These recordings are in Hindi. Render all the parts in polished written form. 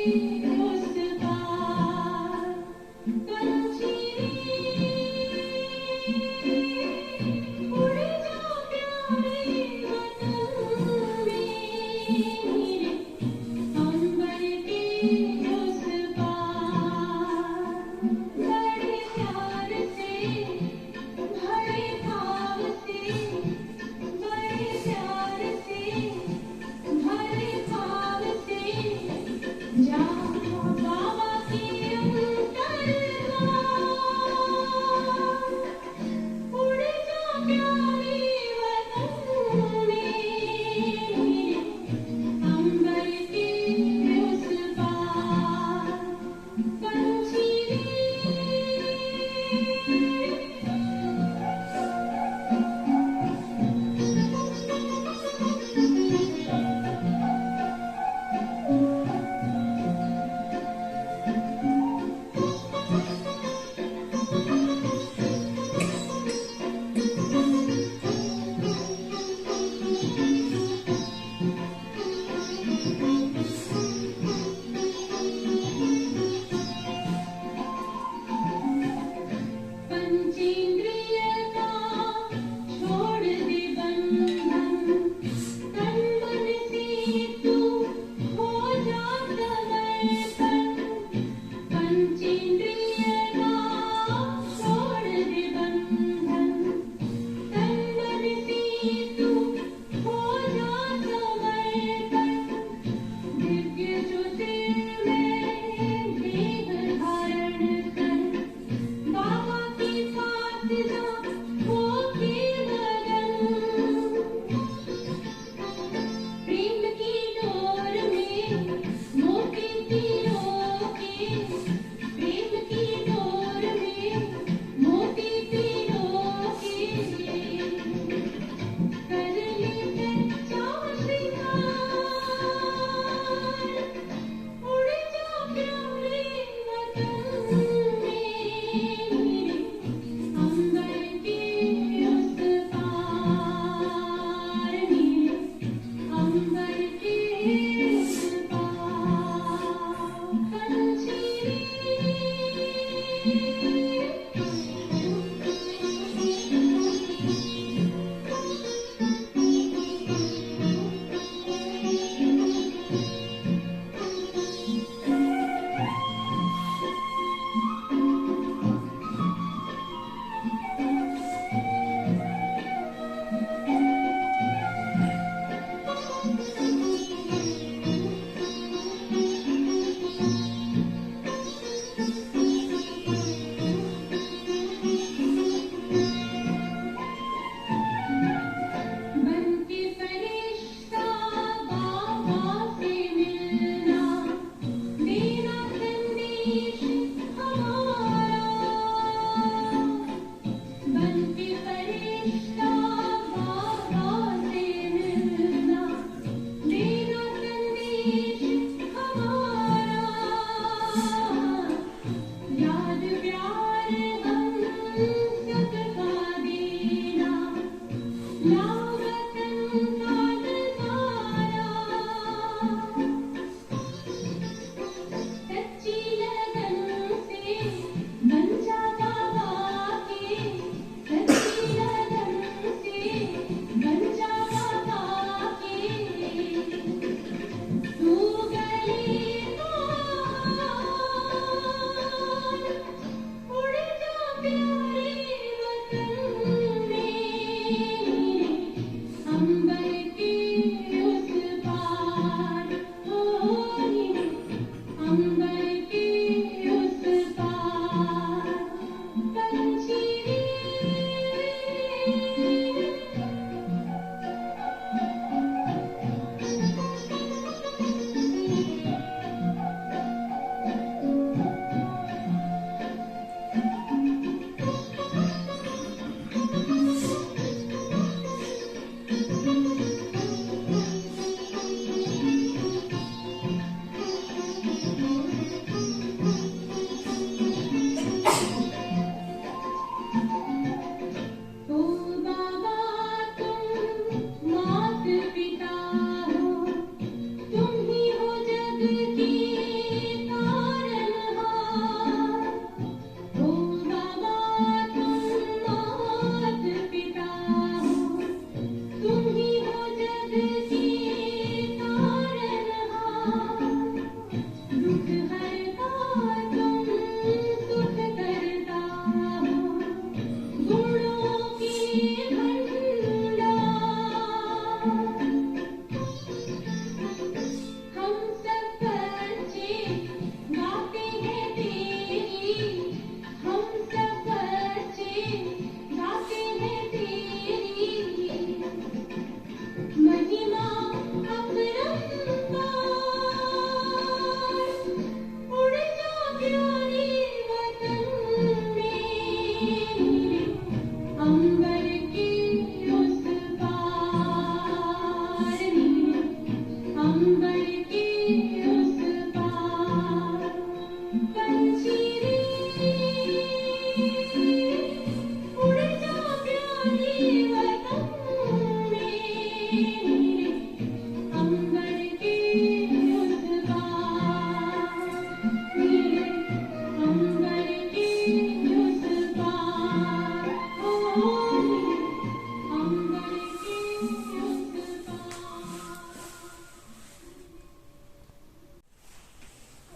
उस पार पंछी उड़ जा प्यारे वतन मेरे अंबर के उस पार बड़े प्यार से बड़े भाव से बड़े प्यार से भरे भाव से जा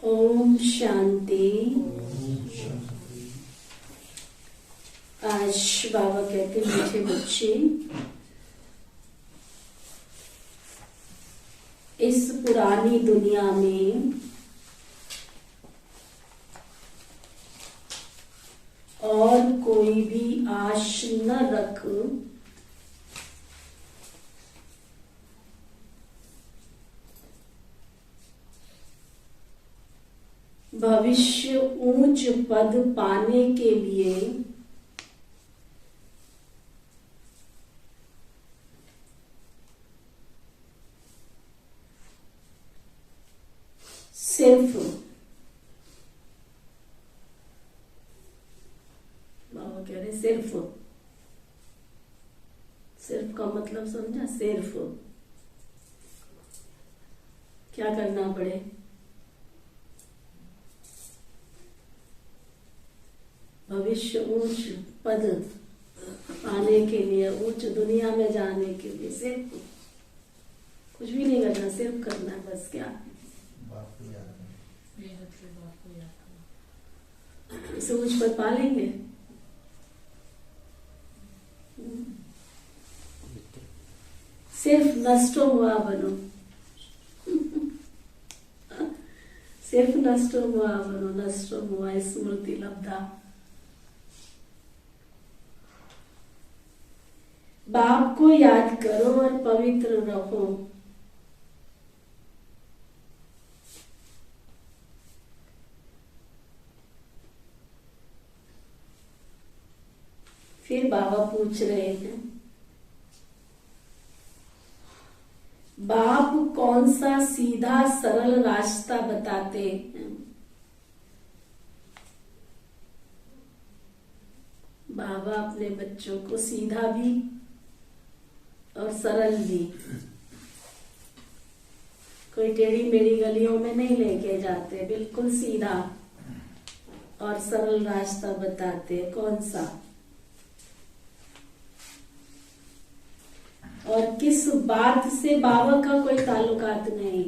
ओम शांति। आज बाबा कहते मीठे बच्चे, इस पुरानी दुनिया में और कोई भी आश न रख, भविष्य ऊंच पद पाने के लिए सिर्फ बाबा कह रहे सिर्फ का मतलब समझा? सिर्फ क्या करना पड़े? भविष्य ऊंच पद पाने के लिए, उच्च दुनिया में जाने के लिए सिर्फ कुछ भी नहीं करना, सिर्फ करना है बस। क्या इसे उच्च पद पा लेंगे? सिर्फ नष्टो हुआ बनो, सिर्फ नष्टो हुआ बनो, नष्टो हुआ स्मृति लब्धा। बाप को याद करो और पवित्र रहो। फिर बाबा पूछ रहे हैं, बाप कौन सा सीधा सरल रास्ता बताते हैं? बाबा अपने बच्चों को सीधा भी और सरल भी, कोई टेढ़ी मेढ़ी गलियों में नहीं लेके जाते, बिल्कुल सीधा और सरल रास्ता बताते। कौन सा और किस बात से बाबा का कोई ताल्लुकात नहीं,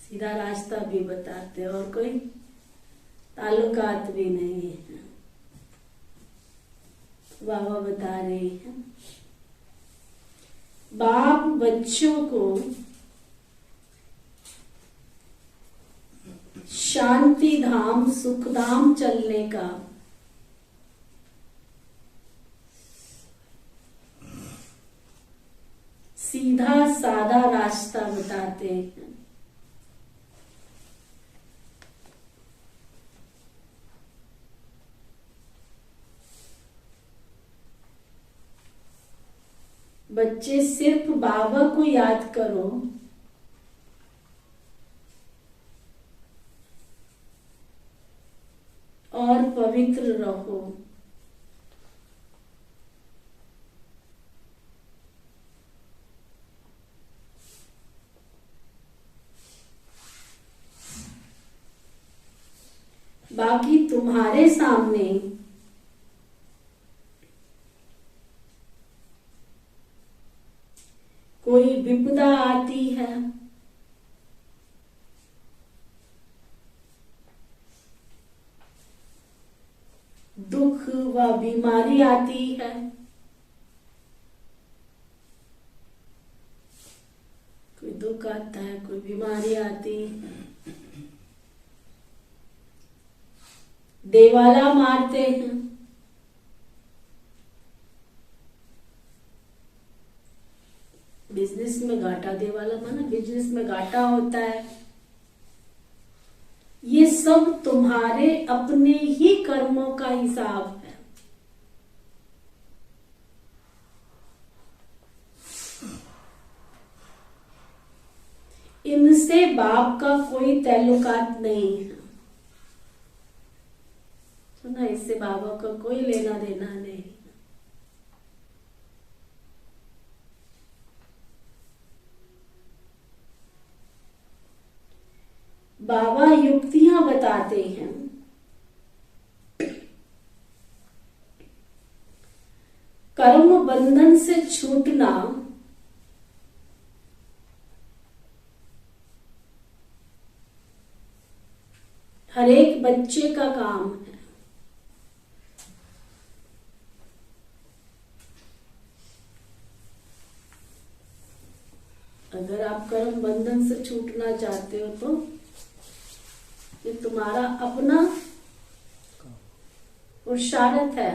सीधा रास्ता भी बताते और कोई ताल्लुकात भी नहीं है। बाबा बता रहे हैं, बाप बच्चों को शांति धाम सुख धाम चलने का सीधा सादा रास्ता बताते हैं। बच्चे सिर्फ बाबा को याद करो और पवित्र रहो। बाकी तुम्हारे सामने कोई विपदा आती है, दुख व बीमारी आती है, कोई दुख आता है, कोई बीमारी आती है, देवाला मारते हैं, बिजनेस में घाटा, देवाला माना बिजनेस में घाटा होता है। ये सब तुम्हारे अपने ही कर्मों का हिसाब है। इनसे बाप का कोई ताल्लुकात नहीं है। सुना, इससे बाबा का कोई लेना देना नहीं। बाबा युक्तियां बताते हैं, कर्म बंधन से छूटना हर एक बच्चे का काम है। अगर आप कर्म बंधन से छूटना चाहते हो तो ये तुम्हारा अपना पुरुषार्थ है।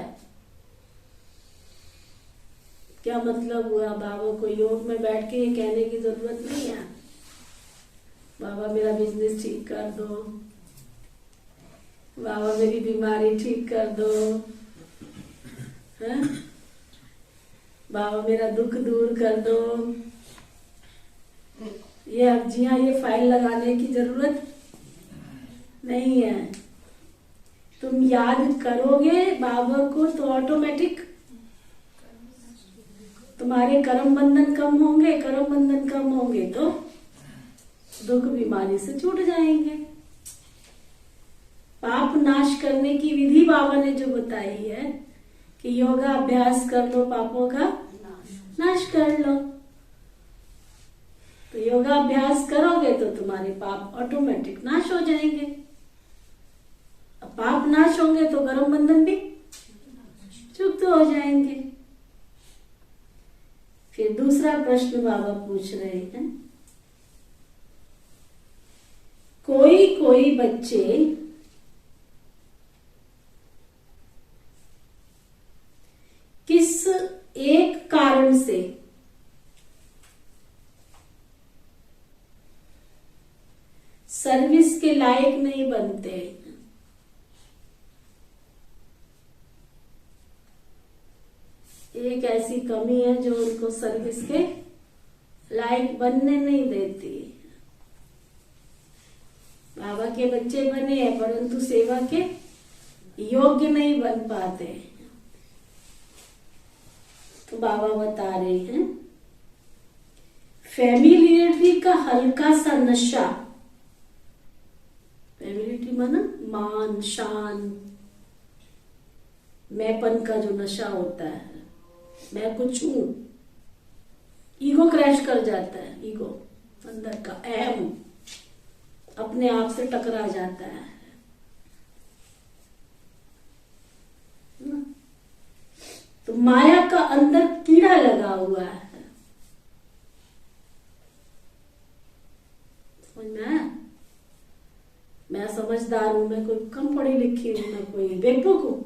क्या मतलब हुआ? बाबा को योग में बैठ के ये कहने की जरूरत नहीं है, बाबा मेरा बिजनेस ठीक कर दो, बाबा मेरी बीमारी ठीक कर दो, है? बाबा मेरा दुख दूर कर दो। ये अर्जियां, ये फाइल लगाने की जरूरत नहीं है। तुम याद करोगे बाबा को तो ऑटोमेटिक तुम्हारे कर्म बंधन कम होंगे। कर्म बंधन कम होंगे तो दुख बीमारी से छूट जाएंगे। पाप नाश करने की विधि बाबा ने जो बताई है कि योगा अभ्यास कर लो, पापों का नाश कर लो। तो योगा अभ्यास करोगे तो तुम्हारे पाप ऑटोमेटिक नाश हो जाएंगे। अब पाप नाश होंगे तो कर्म बंधन भी चुक्त हो जाएंगे। फिर दूसरा प्रश्न बाबा पूछ रहे हैं, कोई कोई बच्चे किस एक कारण से सर्विस के लायक नहीं बनते? एक ऐसी कमी है जो उनको सर्विस के लायक बनने नहीं देती। बाबा के बच्चे बने हैं परंतु सेवा के योग्य नहीं बन पाते। तो बाबा बता रहे हैं, फैमिलियरिटी का हल्का सा नशा, फैमिलियरिटी माना मान शान, मैंपन का जो नशा होता है, मैं कुछ हूं, ईगो क्रैश कर जाता है। ईगो अंदर का अहम अपने आप से टकरा जाता है ना? तो माया का अंदर कीड़ा लगा हुआ है। समझ में आया? मैं समझदार हूं, मैं कोई कम पढ़ी लिखी हूं, मैं कोई बेवकूफ हूं,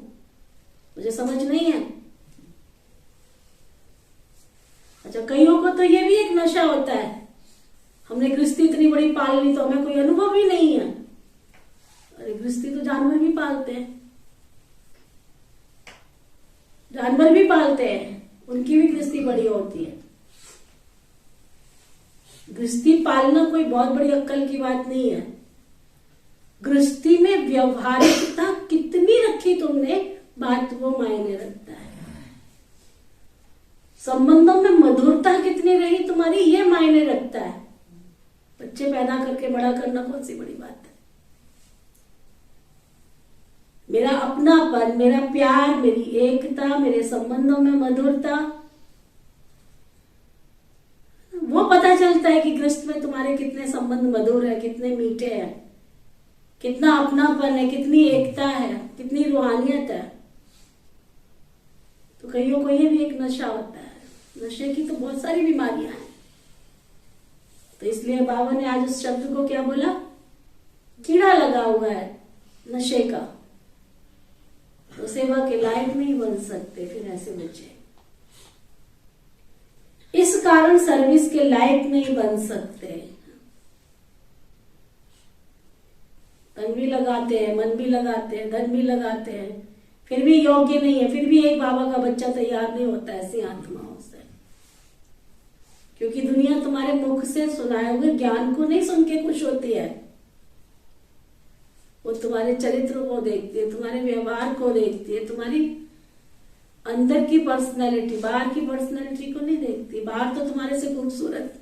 मुझे समझ नहीं है। अच्छा, कईयों को तो ये भी एक नशा होता है, हमने गृहस्थी इतनी बड़ी पाल ली तो हमें कोई अनुभव ही नहीं है। अरे गृहस्थी तो जानवर भी पालते हैं, जानवर भी पालते हैं, उनकी भी गृहस्थी बड़ी होती है। गृहस्थी पालना कोई बहुत बड़ी अक्कल की बात नहीं है। गृहस्थी में व्यवहारिकता कितनी रखी तुमने, बात वो मायने रखता है। संबंधों में मधुरता कितनी रही तुम्हारी, ये मायने रखता है। बच्चे पैदा करके बड़ा करना कौन सी बड़ी बात है। मेरा अपनापन, मेरा प्यार, मेरी एकता, मेरे संबंधों में मधुरता, वो पता चलता है कि गृहस्थ में तुम्हारे कितने संबंध मधुर है, कितने मीठे हैं, कितना अपनापन है, कितनी एकता है, कितनी रूहानियत है। तो कईयों को ये भी एक नशा होता है। नशे की तो बहुत सारी बीमारियां हैं। तो इसलिए बाबा ने आज उस शब्द को क्या बोला, कीड़ा लगा हुआ है नशे का। तो सेवा के लायक नहीं बन सकते फिर ऐसे बच्चे। इस कारण सर्विस के लायक नहीं बन सकते। तन भी लगाते हैं, मन भी लगाते हैं, धन भी लगाते हैं, फिर भी योग्य नहीं है। फिर भी एक बाबा का बच्चा तैयार नहीं होता ऐसी आत्माओं से। क्योंकि दुनिया तुम्हारे मुख से सुनाए हुए ज्ञान को नहीं सुन के खुश होती है, वो तुम्हारे चरित्र को देखती है, तुम्हारे व्यवहार को देखती है, तुम्हारी अंदर की पर्सनैलिटी, बाहर की पर्सनैलिटी को नहीं देखती। बाहर तो तुम्हारे से खूबसूरत,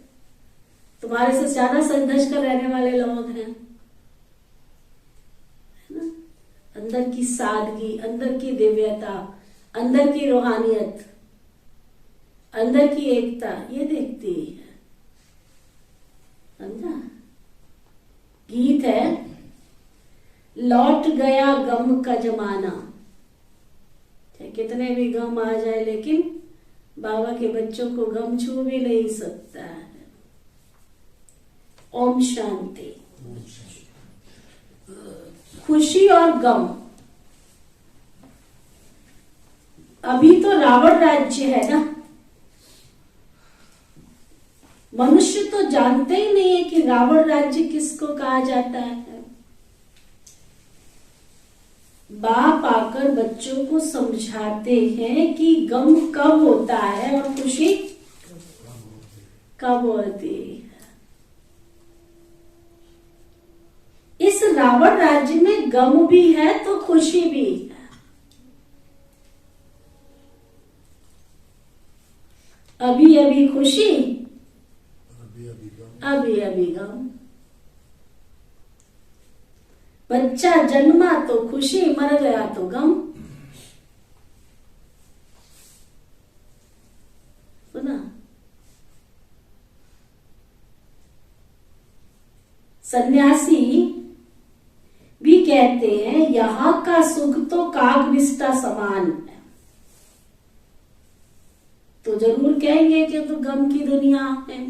तुम्हारे से ज्यादा संघर्ष कर रहने वाले लोग हैं, है ना? अंदर की सादगी, अंदर की दिव्यता, अंदर की रूहानियत, अंदर की एकता, ये देखती है। समझा? गीत है, लौट गया गम का जमाना। चाहे कितने भी गम आ जाए, लेकिन बाबा के बच्चों को गम छू भी नहीं सकता है। ओम शांति। खुशी और गम। अभी तो रावण राज्य है ना, मनुष्य तो जानते ही नहीं है कि रावण राज्य किसको कहा जाता है। बाप आकर बच्चों को समझाते हैं कि गम कब होता है और खुशी कब होती है। इस रावण राज्य में गम भी है तो खुशी भी है। अभी अभी खुशी, अभी अभी गम। बच्चा जन्मा तो खुशी, मर गया तो गम। सुना? सन्यासी भी कहते हैं यहां का सुख तो काग विष्टा समान है। तो जरूर कहेंगे कि तो गम की दुनिया है,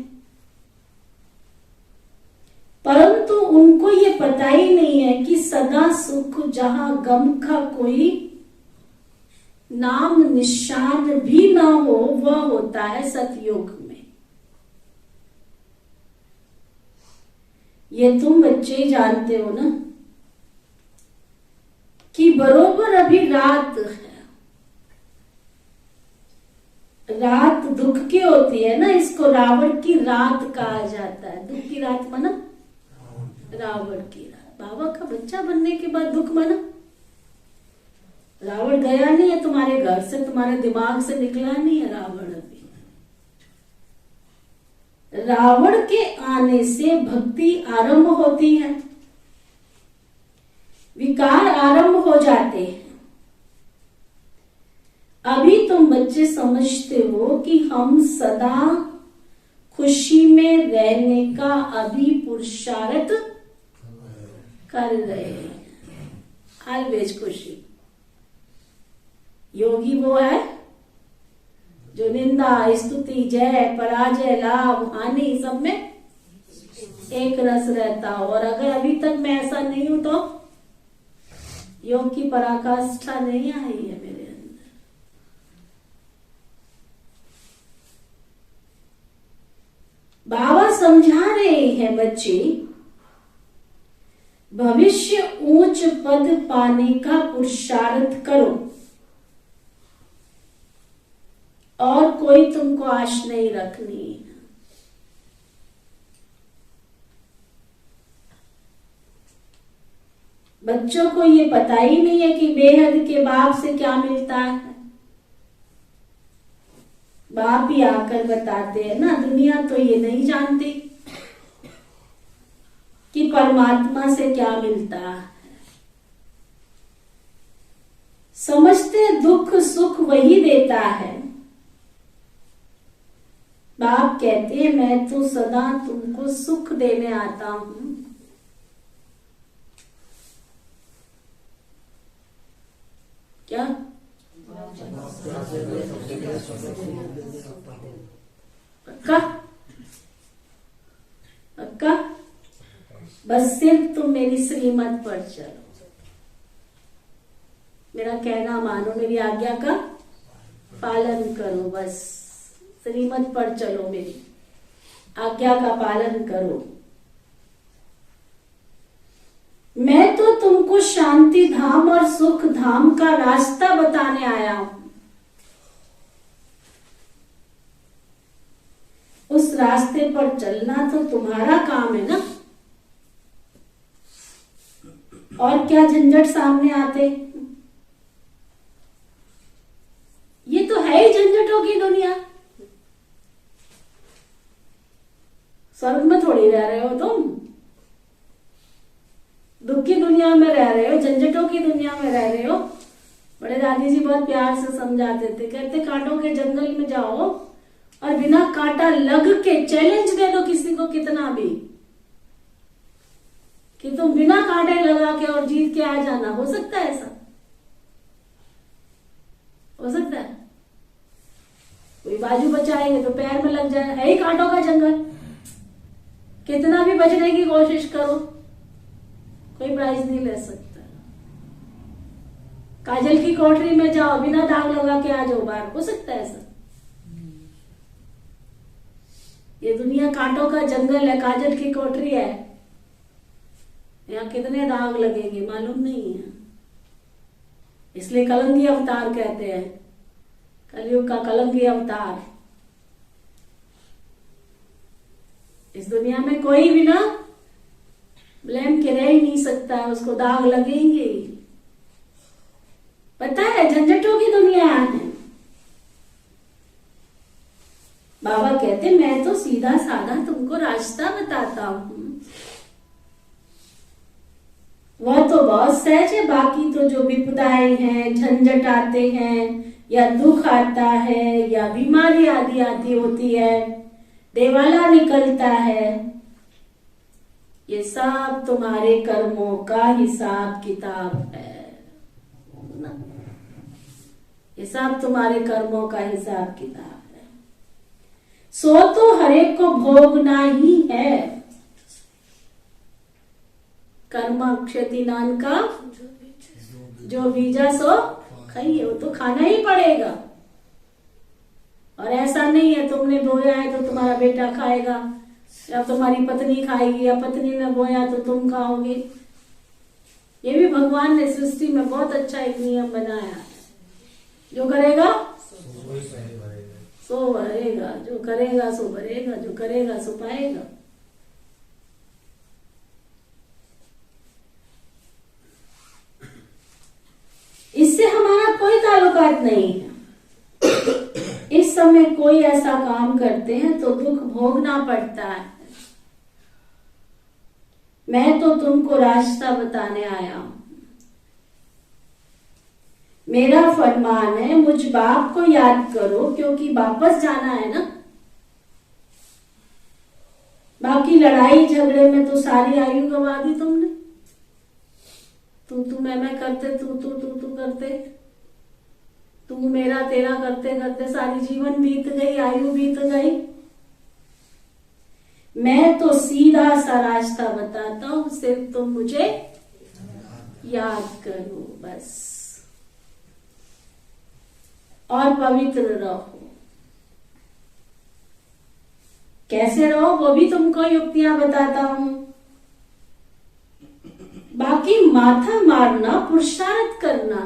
परंतु उनको ये पता ही नहीं है कि सदा सुख जहां गम का कोई नाम निशान भी ना हो, वह होता है सतयुग में। ये तुम बच्चे ही जानते हो ना कि बरोबर अभी रात है। रात दुख की होती है ना, इसको रावण की रात कहा जाता है। दुख की रात माना रावण की रात। बाबा का बच्चा बनने के बाद दुख माना। रावण गया नहीं है तुम्हारे घर से, तुम्हारे दिमाग से निकला नहीं है रावण। अभी रावण के आने से भक्ति आरंभ होती है, विकार आरंभ हो जाते हैं। अभी तुम बच्चे समझते हो कि हम सदा खुशी में रहने का अभी पुरुषार्थ कर रहे हैं। ऑलवेज खुशी। योगी वो है जो निंदा, स्तुति, जय, पराजय, लाभ, हानि सब में एक रस रहता हो। और अगर अभी तक मैं ऐसा नहीं हूं तो योग की पराकाष्ठा नहीं आई है मेरे अंदर। बाबा समझा रहे हैं बच्चे, भविष्य ऊंच पद पाने का पुरुषार्थ करो और कोई तुमको आश नहीं रखनी। बच्चों को ये पता ही नहीं है कि बेहद के बाप से क्या मिलता है। बाप ही आकर बताते हैं ना, दुनिया तो ये नहीं जानती कि परमात्मा से क्या मिलता है। समझते दुख सुख वही देता है। बाप कहते हैं मैं तो सदा तुमको सुख देने आता हूं। क्या पक्का? पक्का? बस सिर्फ तुम मेरी श्रीमत पर चलो, मेरा कहना मानो, मेरी आज्ञा का पालन करो। बस श्रीमत पर चलो, मेरी आज्ञा का पालन करो। मैं तो तुमको शांति धाम और सुख धाम का रास्ता बताने आया हूं। उस रास्ते पर चलना तो तुम्हारा काम है ना। और क्या झंझट सामने आते, ये तो है ही झंझटों की दुनिया। स्वर्ग में थोड़ी रह रहे हो तुम, दुख की दुनिया में रह रहे हो, झंझटों की दुनिया में रह रहे हो। बड़े दादी जी बहुत प्यार से समझाते थे, कहते कांटों के जंगल में जाओ और बिना कांटा लग के चैलेंज दे दो किसी को कितना भी, कि तुम बिना कांटे लगा के और जीत के आ जाना? हो सकता है ऐसा? हो सकता है? कोई बाजू बचाएंगे तो पैर में लग जाए, है ही कांटों का जंगल। कितना भी बचने की कोशिश करो, कोई प्राइज नहीं ले सकता। काजल की कोठरी में जाओ, बिना दाग लगा के आ जाओ बाहर, हो सकता है ऐसा? ये दुनिया कांटों का जंगल है, काजल की कोठरी है, यहाँ कितने दाग लगेंगे मालूम नहीं है। इसलिए कलंकी अवतार कहते हैं, कलयुग का कलंकी अवतार। इस दुनिया में कोई भी ना ब्लेम के रह ही नहीं सकता है, उसको दाग लगेंगे। पता है, झंझटों की दुनिया है। बाबा कहते मैं तो सीधा साधा तुमको रास्ता बताता हूं, वह तो बहुत सहज है। बाकी तो जो विपदाएं हैं, झंझट आते हैं, या दुख आता है, या बीमारी आदि आती होती है, देवाला निकलता है, ये सब तुम्हारे कर्मों का हिसाब किताब है ना? ये सब तुम्हारे कर्मों का हिसाब किताब है। सो तो हरेक को भोगना ही है। कर्म क्षति नान का जो बीजा सो खाइए, वो तो खाना ही पड़ेगा। और ऐसा नहीं है तुमने बोया है तो तुम्हारा बेटा खाएगा, या तुम्हारी पत्नी खाएगी, या पत्नी ने बोया तो तुम खाओगे। ये भी भगवान ने सृष्टि में बहुत अच्छा एक नियम बनाया है, जो करेगा सो भरेगा, जो करेगा सो भरेगा, जो करेगा सो पाएगा। इससे हमारा कोई ताल्लुकात नहीं है। इस समय कोई ऐसा काम करते हैं तो दुख भोगना पड़ता है। मैं तो तुमको रास्ता बताने आया हूं। मेरा फरमान है, मुझ बाप को याद करो, क्योंकि वापस जाना है ना। बाकी लड़ाई झगड़े में तो सारी आयु गवा दी तुमने। तू मैं करते, तू करते, तू मेरा तेरा करते करते सारी जीवन बीत गई, आयु बीत गई। मैं तो सीधा सा रास्ता बताता हूं, सिर्फ तुम मुझे याद करो बस, और पवित्र रहो। कैसे रहो वो भी तुमको युक्तियां बताता हूं। बाकी माथा मारना, पुरुषार्थ करना,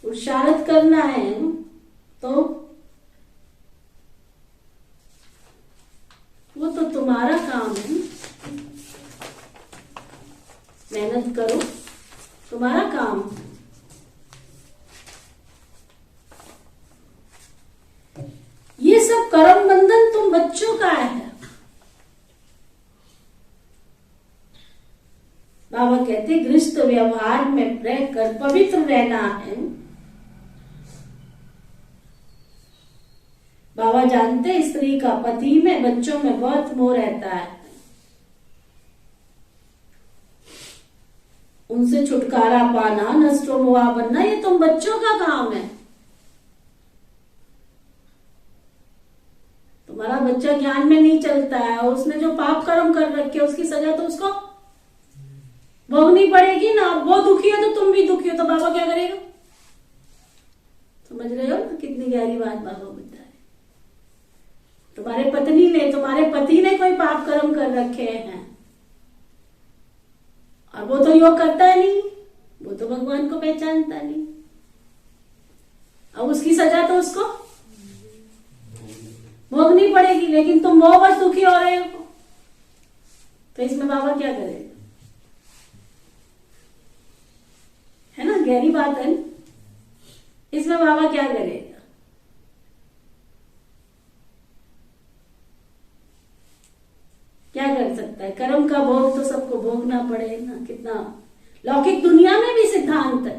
पुरुषार्थ करना है तो वो तो तुम्हारा काम है। मेहनत करो, तुम्हारा काम। ये सब कर्म बंधन तुम बच्चों का है। बाबा कहते गृहस्थ व्यवहार में रहकर पवित्र रहना है। बाबा जानते स्त्री का पति में, बच्चों में बहुत मोह रहता है। उनसे छुटकारा पाना, नष्टो मोहा बनना, ये तुम बच्चों का काम है। तुम्हारा बच्चा ज्ञान में नहीं चलता है, और उसने जो पाप कर्म कर रखे उसकी सजा तो उसको भोगनी पड़ेगी ना। वो दुखी है तो तुम भी दुखी हो, तो बाबा क्या करेगा? समझ रहे हो ना कितनी गहरी बात बाबा बता रहे। तुम्हारे पति ने कोई पाप कर्म कर रखे हैं, और वो तो योग करता है नहीं, वो तो भगवान को पहचानता नहीं। अब उसकी सजा तो उसको भोगनी पड़ेगी, लेकिन तुम वो बस दुखी हो रहे हो, तो इसमें बाबा क्या करेगा? है ना, गहरी बात है। इसमें बाबा क्या करेगा? क्या कर सकता है? कर्म का भोग तो सबको भोगना पड़ेगा। कितना लौकिक दुनिया में भी सिद्धांत है।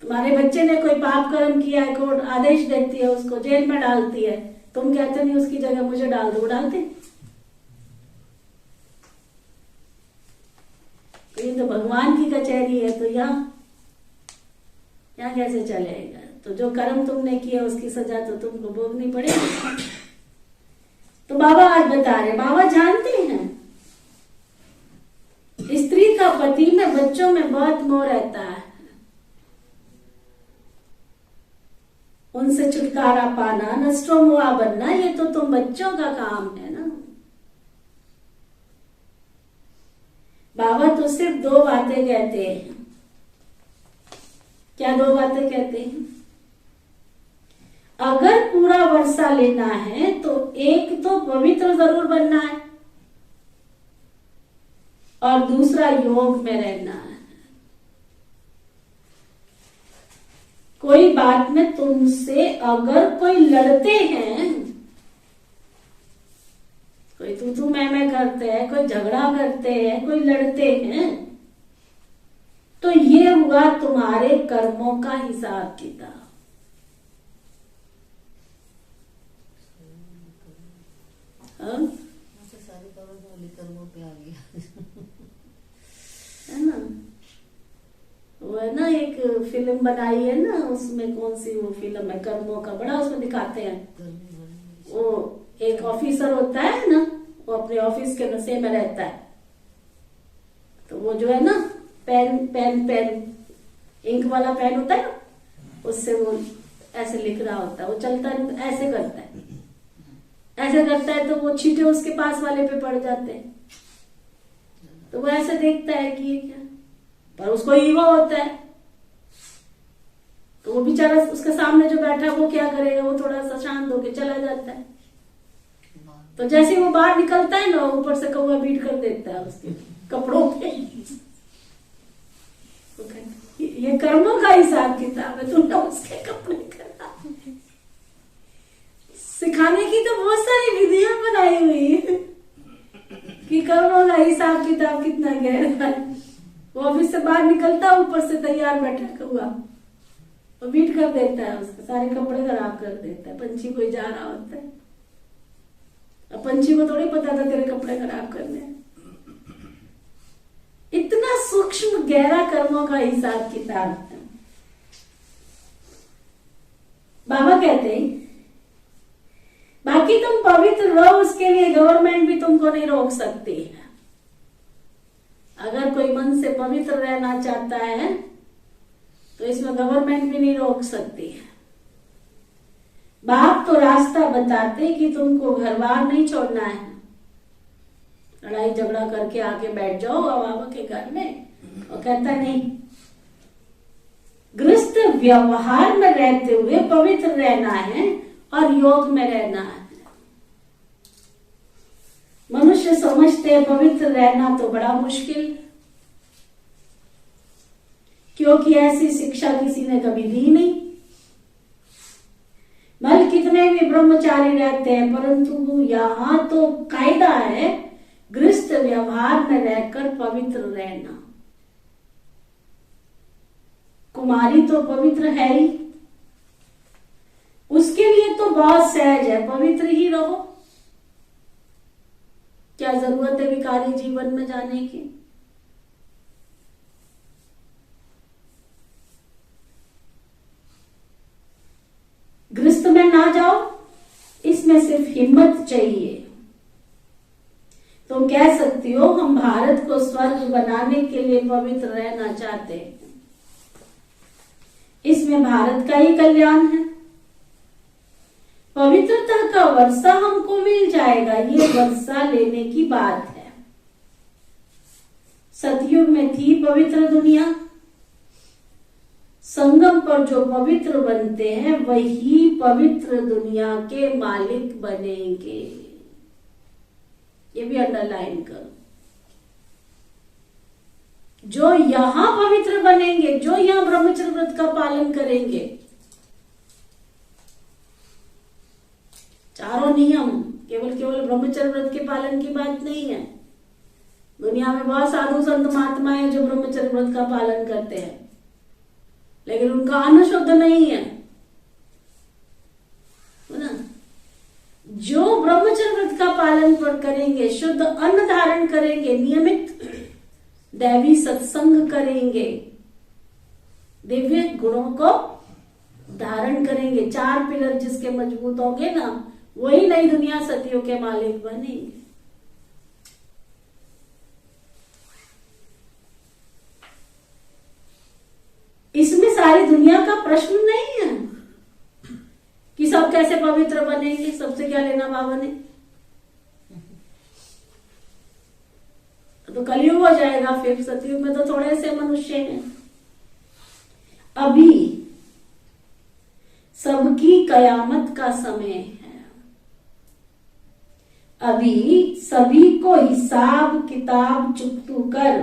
तुम्हारे बच्चे ने कोई पाप कर्म किया है, कोर्ट आदेश देती है, उसको जेल में डालती है, तुम कहते नहीं उसकी जगह मुझे डाल दो, वो डालते? ये तो भगवान की कचहरी है, तो यहाँ कैसे चलेगा? तो जो कर्म तुमने किया उसकी सजा तो तुमको भोगनी पड़ेगी। तो बाबा आज बता रहे, बाबा जानते हैं स्त्री का पति में, बच्चों में बहुत मोह रहता है, उनसे छुटकारा पाना, नष्टो मुआ बनना, ये तो तुम बच्चों का काम है ना। बाबा तो सिर्फ दो बातें कहते हैं। क्या दो बातें कहते हैं? अगर पूरा वर्षा लेना है तो एक तो पवित्र जरूर बनना है और दूसरा योग में रहना है। कोई बात में तुमसे अगर कोई लड़ते हैं, कोई तू मैं करते हैं, कोई झगड़ा करते हैं, कोई लड़ते हैं, तो ये हुआ तुम्हारे कर्मों का हिसाब किताब। सारे कर्मों पे आ गया है ना। वो है ना, एक फिल्म बनाई है ना, उसमें कौन सी वो फिल्म है, कर्मों का, बड़ा उसमें दिखाते हैं। वो एक ऑफिसर होता है ना, वो अपने ऑफिस के नशे में रहता है, तो वो जो है ना पेन इंक वाला पेन होता है ना, उससे वो ऐसे लिख रहा होता है, वो चलता ऐसे करता है तो वो छींटे उसके पास वाले पे पड़ जाते हैं, तो वो ऐसे देखता है कि ये क्या, पर उसको ईगो होता है, तो वो बेचारा उसके सामने जो बैठा है वो क्या करेगा, वो थोड़ा सा शांत होके चला जाता है। तो जैसे वो बाहर निकलता है ना, ऊपर से कौवा बीट कर देता है उसके कपड़ों पे। ये कर्मों का हिसाब किताब है, तुमने उसके कपड़े करा। सिखाने की तो बहुत सारी विधियां बनाई हुई है कि कर्मों का हिसाब किताब कितना गहरा है। वो ऑफिस से बाहर निकलता, ऊपर से तैयार बैठा हुआ, वो बीट कर देता है, उसके सारे कपड़े खराब कर देता है। पंछी कोई जा रहा होता है, अब पंछी को थोड़ी पता था तेरे कपड़े खराब करने हैं। इतना सूक्ष्म गहरा कर्मों का हिसाब किताब है। बाबा कहते हैं बाकी तुम पवित्र रहो, उसके लिए गवर्नमेंट भी तुमको नहीं रोक सकती है। अगर कोई मन से पवित्र रहना चाहता है तो इसमें गवर्नमेंट भी नहीं रोक सकती है। बाप तो रास्ता बताते कि तुमको घर बार नहीं छोड़ना है, लड़ाई झगड़ा करके आके बैठ जाओ बाबा के घर में। और कहता नहीं, गृहस्थ व्यवहार में रहते हुए पवित्र रहना है और योग में रहना है। मनुष्य समझते हैं पवित्र रहना तो बड़ा मुश्किल, क्योंकि ऐसी शिक्षा किसी ने कभी दी नहीं। भले कितने भी ब्रह्मचारी रहते हैं, परंतु यहां तो कायदा है गृहस्थ व्यवहार में रहकर पवित्र रहना। कुमारी तो पवित्र है ही, उसके लिए तो बहुत सहज है, पवित्र ही रहो। क्या जरूरत है विकारी जीवन में जाने की? गृहस्थ में ना जाओ, इसमें सिर्फ हिम्मत चाहिए। तुम कह सकती हो हम भारत को स्वर्ग बनाने के लिए पवित्र रहना चाहते हैं, इसमें भारत का ही कल्याण है। पवित्रता का वर्षा हमको मिल जाएगा, ये वर्षा लेने की बात है। सतयुग में थी पवित्र दुनिया, संगम पर जो पवित्र बनते हैं वही पवित्र दुनिया के मालिक बनेंगे। ये भी अंडरलाइन करो। जो यहां पवित्र बनेंगे, जो यहां ब्रह्मचर्य व्रत का पालन करेंगे, चारों नियम, केवल ब्रह्मचर्य व्रत के पालन की बात नहीं है। दुनिया में बहुत साधु संत महात्मा है जो ब्रह्मचर्य व्रत का पालन करते हैं, लेकिन उनका अन्न शुद्ध नहीं है ना। पालन करेंगे, शुद्ध अन्न धारण करेंगे, नियमित दैवी सत्संग करेंगे, दिव्य गुणों को धारण करेंगे। 4 पिलर जिसके मजबूत होंगे ना, वही नई दुनिया सतियों के मालिक बनेंगे। इसमें सारी दुनिया का प्रश्न नहीं है कि सब कैसे पवित्र बनेंगे, सबसे क्या लेना बाबा ने। तो कलयुग हो जाएगा, फिर सतयुग में तो थोड़े से मनुष्य हैं। अभी सबकी कयामत का समय है। अभी सभी को हिसाब किताब चुकतू कर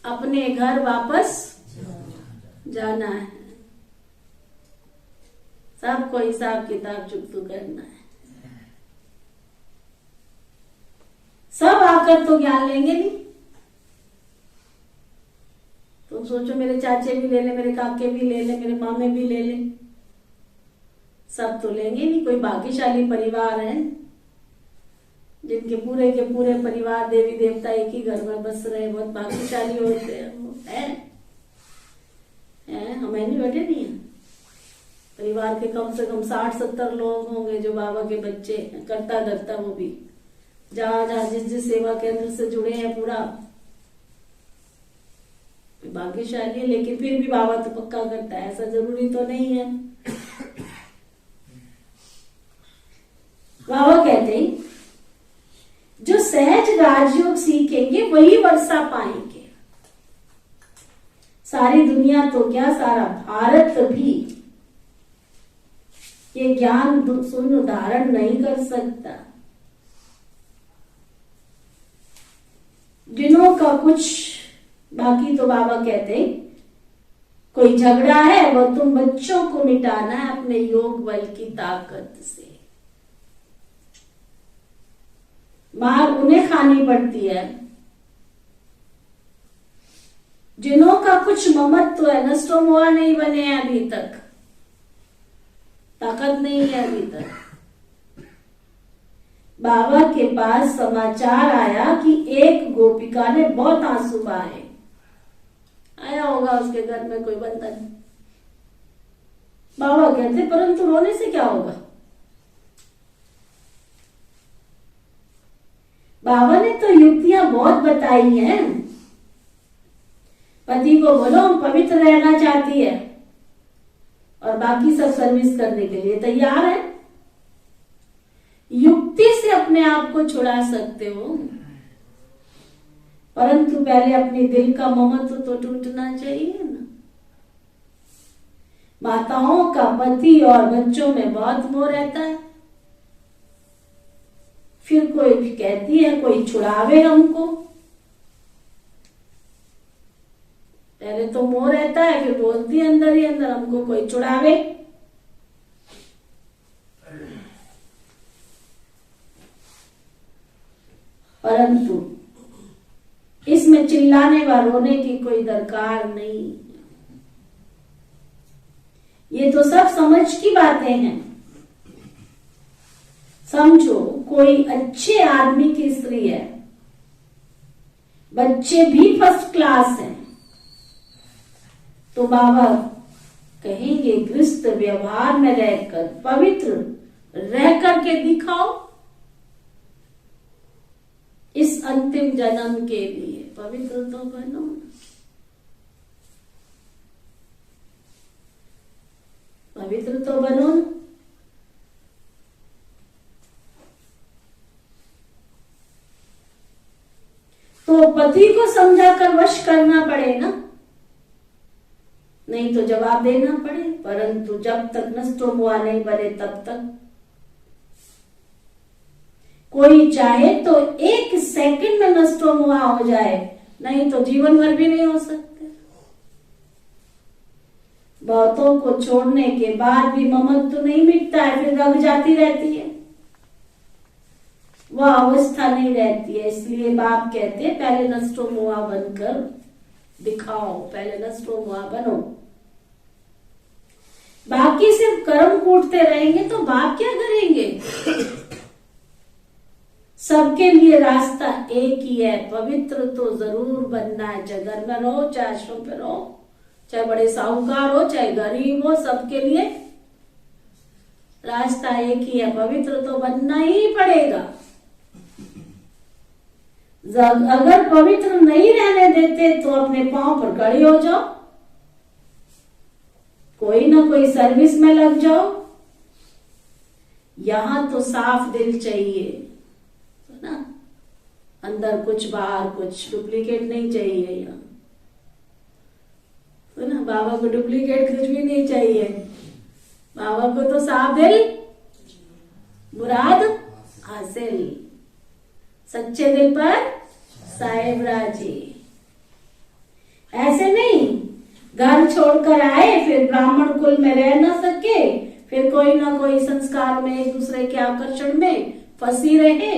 अपने घर वापस जाना है। सबको हिसाब किताब चुकतू करना है। सब आकर तो ज्ञान लेंगे नहीं। तुम सोचो मेरे चाचे भी ले ले, मेरे काके भी ले ले, मेरे मामे भी ले ले, सब तो लेंगे नहीं। कोई भाग्यशाली परिवार है जिनके पूरे के पूरे परिवार देवी देवता एक ही घर में बस रहे, बहुत भाग्यशाली होते हैं। हमें नहीं बैठे नहीं है। परिवार के कम से कम 60-70 लोग होंगे जो बाबा के बच्चे करता धरता, वो भी जहां जहां जिस सेवा केंद्र से जुड़े हैं पूरा भाग्यशाली है। लेकिन फिर भी बाबा तो पक्का करता है, ऐसा जरूरी तो नहीं है। बाबा कहते हैं जो सहज राजयोग सीखेंगे वही वर्षा पाएंगे। सारी दुनिया तो क्या, सारा भारत भी ये ज्ञान शून्य धारण नहीं कर सकता। जिनों का कुछ बाकी, तो बाबा कहते कोई झगड़ा है वो तुम बच्चों को मिटाना है अपने योग बल की ताकत से। मार उन्हें खानी पड़ती है। जिनों का कुछ ममत्व है, नष्टो मोहा नहीं बने हैं अभी तक, ताकत नहीं है अभी तक। बाबा के पास समाचार आया कि एक गोपिका ने बहुत आंसू बहाए। आया होगा उसके घर में कोई बंधन। बाबा कहते परंतु रोने से क्या होगा। बाबा ने तो युक्तियां बहुत बताई हैं। पति को बोलो हम पवित्र रहना चाहती है और बाकी सब सर्विस करने के लिए तैयार है। युक्ति से अपने आप को छुड़ा सकते हो, परंतु पहले अपने दिल का ममत्व तो टूटना चाहिए ना। माताओं का पति और बच्चों में बहुत मोह रहता है। फिर कोई कहती है कोई छुड़ावे हमको। पहले तो मोह रहता है, फिर बोलती है अंदर ही अंदर हमको कोई छुड़ावे। परंतु इसमें चिल्लाने व रोने की कोई दरकार नहीं। ये तो सब समझ की बातें हैं। समझो कोई अच्छे आदमी की स्त्री है, बच्चे भी फर्स्ट क्लास हैं, तो बाबा कहेंगे गृहस्थ व्यवहार में रहकर पवित्र रह करके दिखाओ। इस अंतिम जन्म के लिए पवित्र तो बनो। पवित्र तो बनो। तो पति को समझाकर वश करना पड़े ना, नहीं तो जवाब देना पड़े। परंतु जब तक नष्टो मोहा नहीं बने तब तक कोई चाहे तो 1 सेकंड में नष्टो मोहा हो जाए, नहीं तो जीवन भर भी नहीं हो सकते। बहुतों को छोड़ने के बाद भी ममत्व नहीं मिटता है, फिर रग जाती रहती है, वह अवस्था नहीं रहती है। इसलिए बाप कहते हैं पहले नष्टो मोहा बनकर दिखाओ, पहले नष्टो मोहा बनो। बाकी सिर्फ कर्म कूटते रहेंगे तो बाप क्या करेंगे। सबके लिए रास्ता एक ही है, पवित्र तो जरूर बनना है, चाहे घर में रहो, चाहे आश्रम पे रहो, चाहे बड़े साहूकार हो, चाहे गरीब हो, सबके लिए रास्ता एक ही है, पवित्र तो बनना ही पड़ेगा। अगर पवित्र नहीं रहने देते तो अपने पांव पर खड़े हो जाओ, कोई ना कोई सर्विस में लग जाओ। यहां तो साफ दिल चाहिए, है ना, अंदर कुछ बाहर कुछ, डुप्लीकेट नहीं चाहिए यहाँ, है ना। बाबा को डुप्लीकेट कुछ भी नहीं चाहिए, बाबा को तो साफ दिल, मुराद हासिल, सच्चे दिल पर साहिब राजी। ऐसे नहीं घर छोड़कर आए फिर ब्राह्मण कुल में रह ना सके, फिर कोई ना कोई संस्कार में एक दूसरे के आकर्षण में फंसी रहे।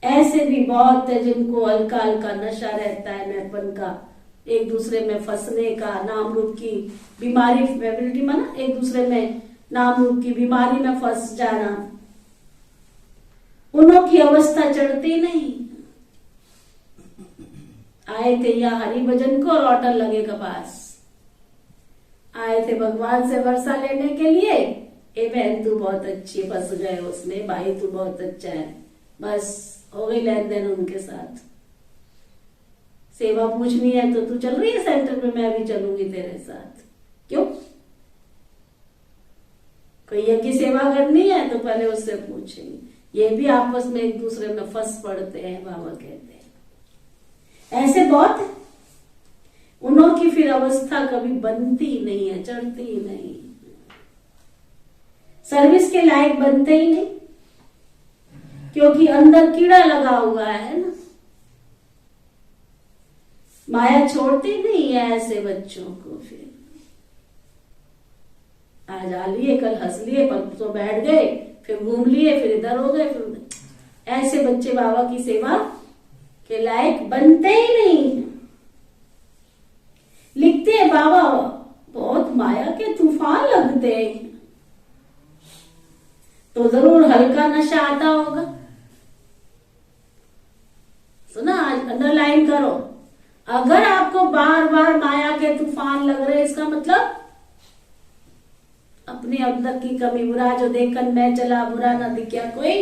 ऐसे भी बहुत है जिनको हल्का हल्का नशा रहता है मैंपन का, एक दूसरे में फंसने का, नाम रूप की बीमारी फेबिलिटी माना, एक दूसरे में नाम रूप की बीमारी में फंस जाना। उनों की अवस्था चढ़ती नहीं। आए थे यहाँ हरि भजन को और होटल लगे के पास, आए थे भगवान से वर्षा लेने के लिए, ए बहन तू बहुत अच्छी, फंस गए उसमें, भाई तू बहुत अच्छा है, बस हो गई लेन देन उनके साथ। सेवा पूछनी है तो तू चल रही है सेंटर में, मैं भी चलूंगी तेरे साथ, क्यों? कोई यज्ञ सेवा करनी है तो पहले उससे पूछेंगे। ये भी आपस में एक दूसरे में फंस पड़ते हैं, बाबा कहते हैं। ऐसे बहुत, उन्हों की फिर अवस्था कभी बनती नहीं है, चढ़ती ही नहीं, सर्विस के लायक बनते ही नहीं, क्योंकि अंदर कीड़ा लगा हुआ है ना। माया छोड़ती नहीं है ऐसे बच्चों को। फिर आज आ लिए, कल हंस लिए, परसों बैठ गए, फिर घूम लिए, फिर इधर हो गए, फिर ऐसे बच्चे बाबा की सेवा के लायक बनते ही नहीं। लिखते हैं बाबा बहुत माया के तूफान लगते हैं, तो जरूर हल्का नशा आता होगा। सुना, आज अंडरलाइन करो, अगर आपको बार बार माया के तूफान लग रहे, इसका मतलब अपने अंदर की कमी, बुरा जो देखकर मैं चला बुरा ना दिखा कोई।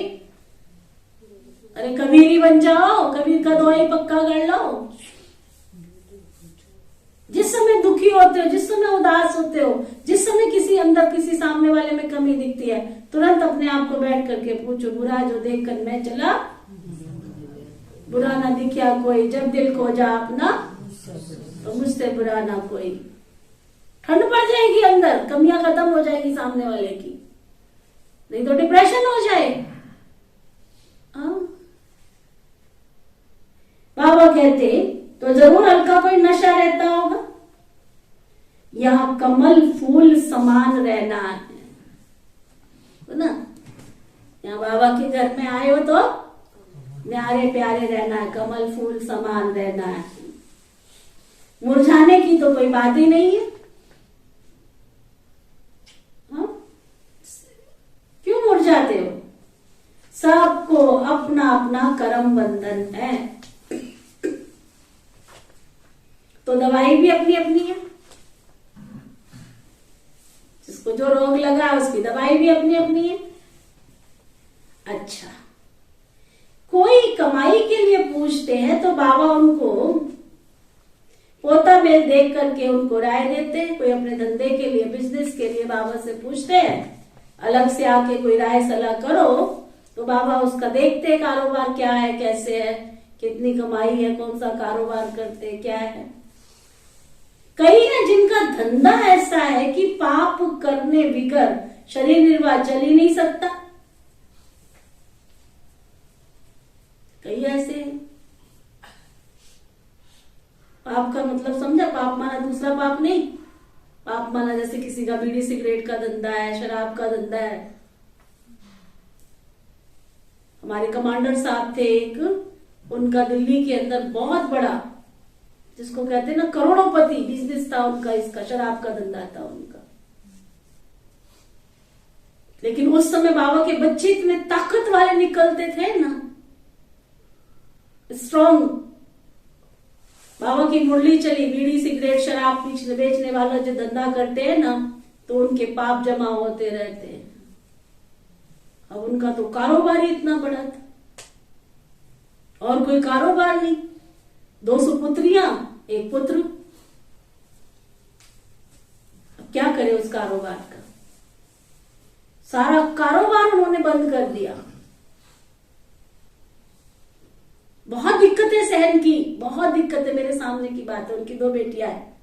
अरे कबीरी बन जाओ, कबीर का दोई पक्का कर लो। जिस समय दुखी होते हो, जिस समय उदास होते हो, जिस समय किसी अंदर किसी सामने वाले में कमी दिखती है, तुरंत अपने आप को बैठ करके पूछो, बुरा जो देखकर मैं चला बुरा ना दिखा कोई, जब दिल को जा अपना तो मुझसे बुरा ना कोई। ठंड पड़ जाएगी अंदर, कमियां खत्म हो जाएगी सामने वाले की, नहीं तो डिप्रेशन हो जाए। बाबा कहते तो जरूर हल्का कोई नशा रहता होगा। यहाँ कमल फूल समान रहना है ना। यहाँ बाबा के घर में आए हो तो न्यारे प्यारे रहना है, कमल फूल समान रहना है। मुरझाने की तो कोई बात ही नहीं है। क्यों मुरझाते हो? सबको अपना अपना कर्म बंधन है, तो दवाई भी अपनी अपनी है। जिसको जो रोग लगा उसकी दवाई भी अपनी अपनी है। अच्छा, कोई कमाई के लिए पूछते हैं तो बाबा उनको पोता मेल देख करके उनको राय देते हैं। कोई अपने धंधे के लिए, बिजनेस के लिए बाबा से पूछते हैं, अलग से आके कोई राय सलाह करो, तो बाबा उसका देखते हैं कारोबार क्या है, कैसे है, कितनी कमाई है, कौन सा कारोबार करते हैं, क्या है। कई है जिनका धंधा ऐसा है कि पाप करने बिगर शरीर निर्वाह चल ही नहीं सकता। कई ऐसे हैं। पाप का मतलब समझा? पाप माना दूसरा पाप नहीं, पाप माना जैसे किसी का बीड़ी सिगरेट का धंधा है, शराब का धंधा है। हमारे कमांडर साहब थे एक, उनका दिल्ली के अंदर बहुत बड़ा, जिसको कहते हैं ना करोड़ोंपति बिजनेस था उनका, इसका शराब का धंधा था उनका। लेकिन उस समय बाबा के बच्चे इतने ताकत वाले निकलते थे ना स्ट्रॉन्ग। बाबा की मुरली चली, बीड़ी सिगरेट शराब बेचने वाला जो धंधा करते हैं ना, तो उनके पाप जमा होते रहते हैं। अब उनका तो कारोबार ही इतना बड़ा था, और कोई कारोबार नहीं। 200 पुत्रियां, एक पुत्र। अब क्या करे उस कारोबार का? सारा कारोबार उन्होंने बंद कर दिया। बहुत दिक्कतें सहन की, बहुत दिक्कतें। मेरे सामने की बात है, उनकी 2 बेटियां हैं।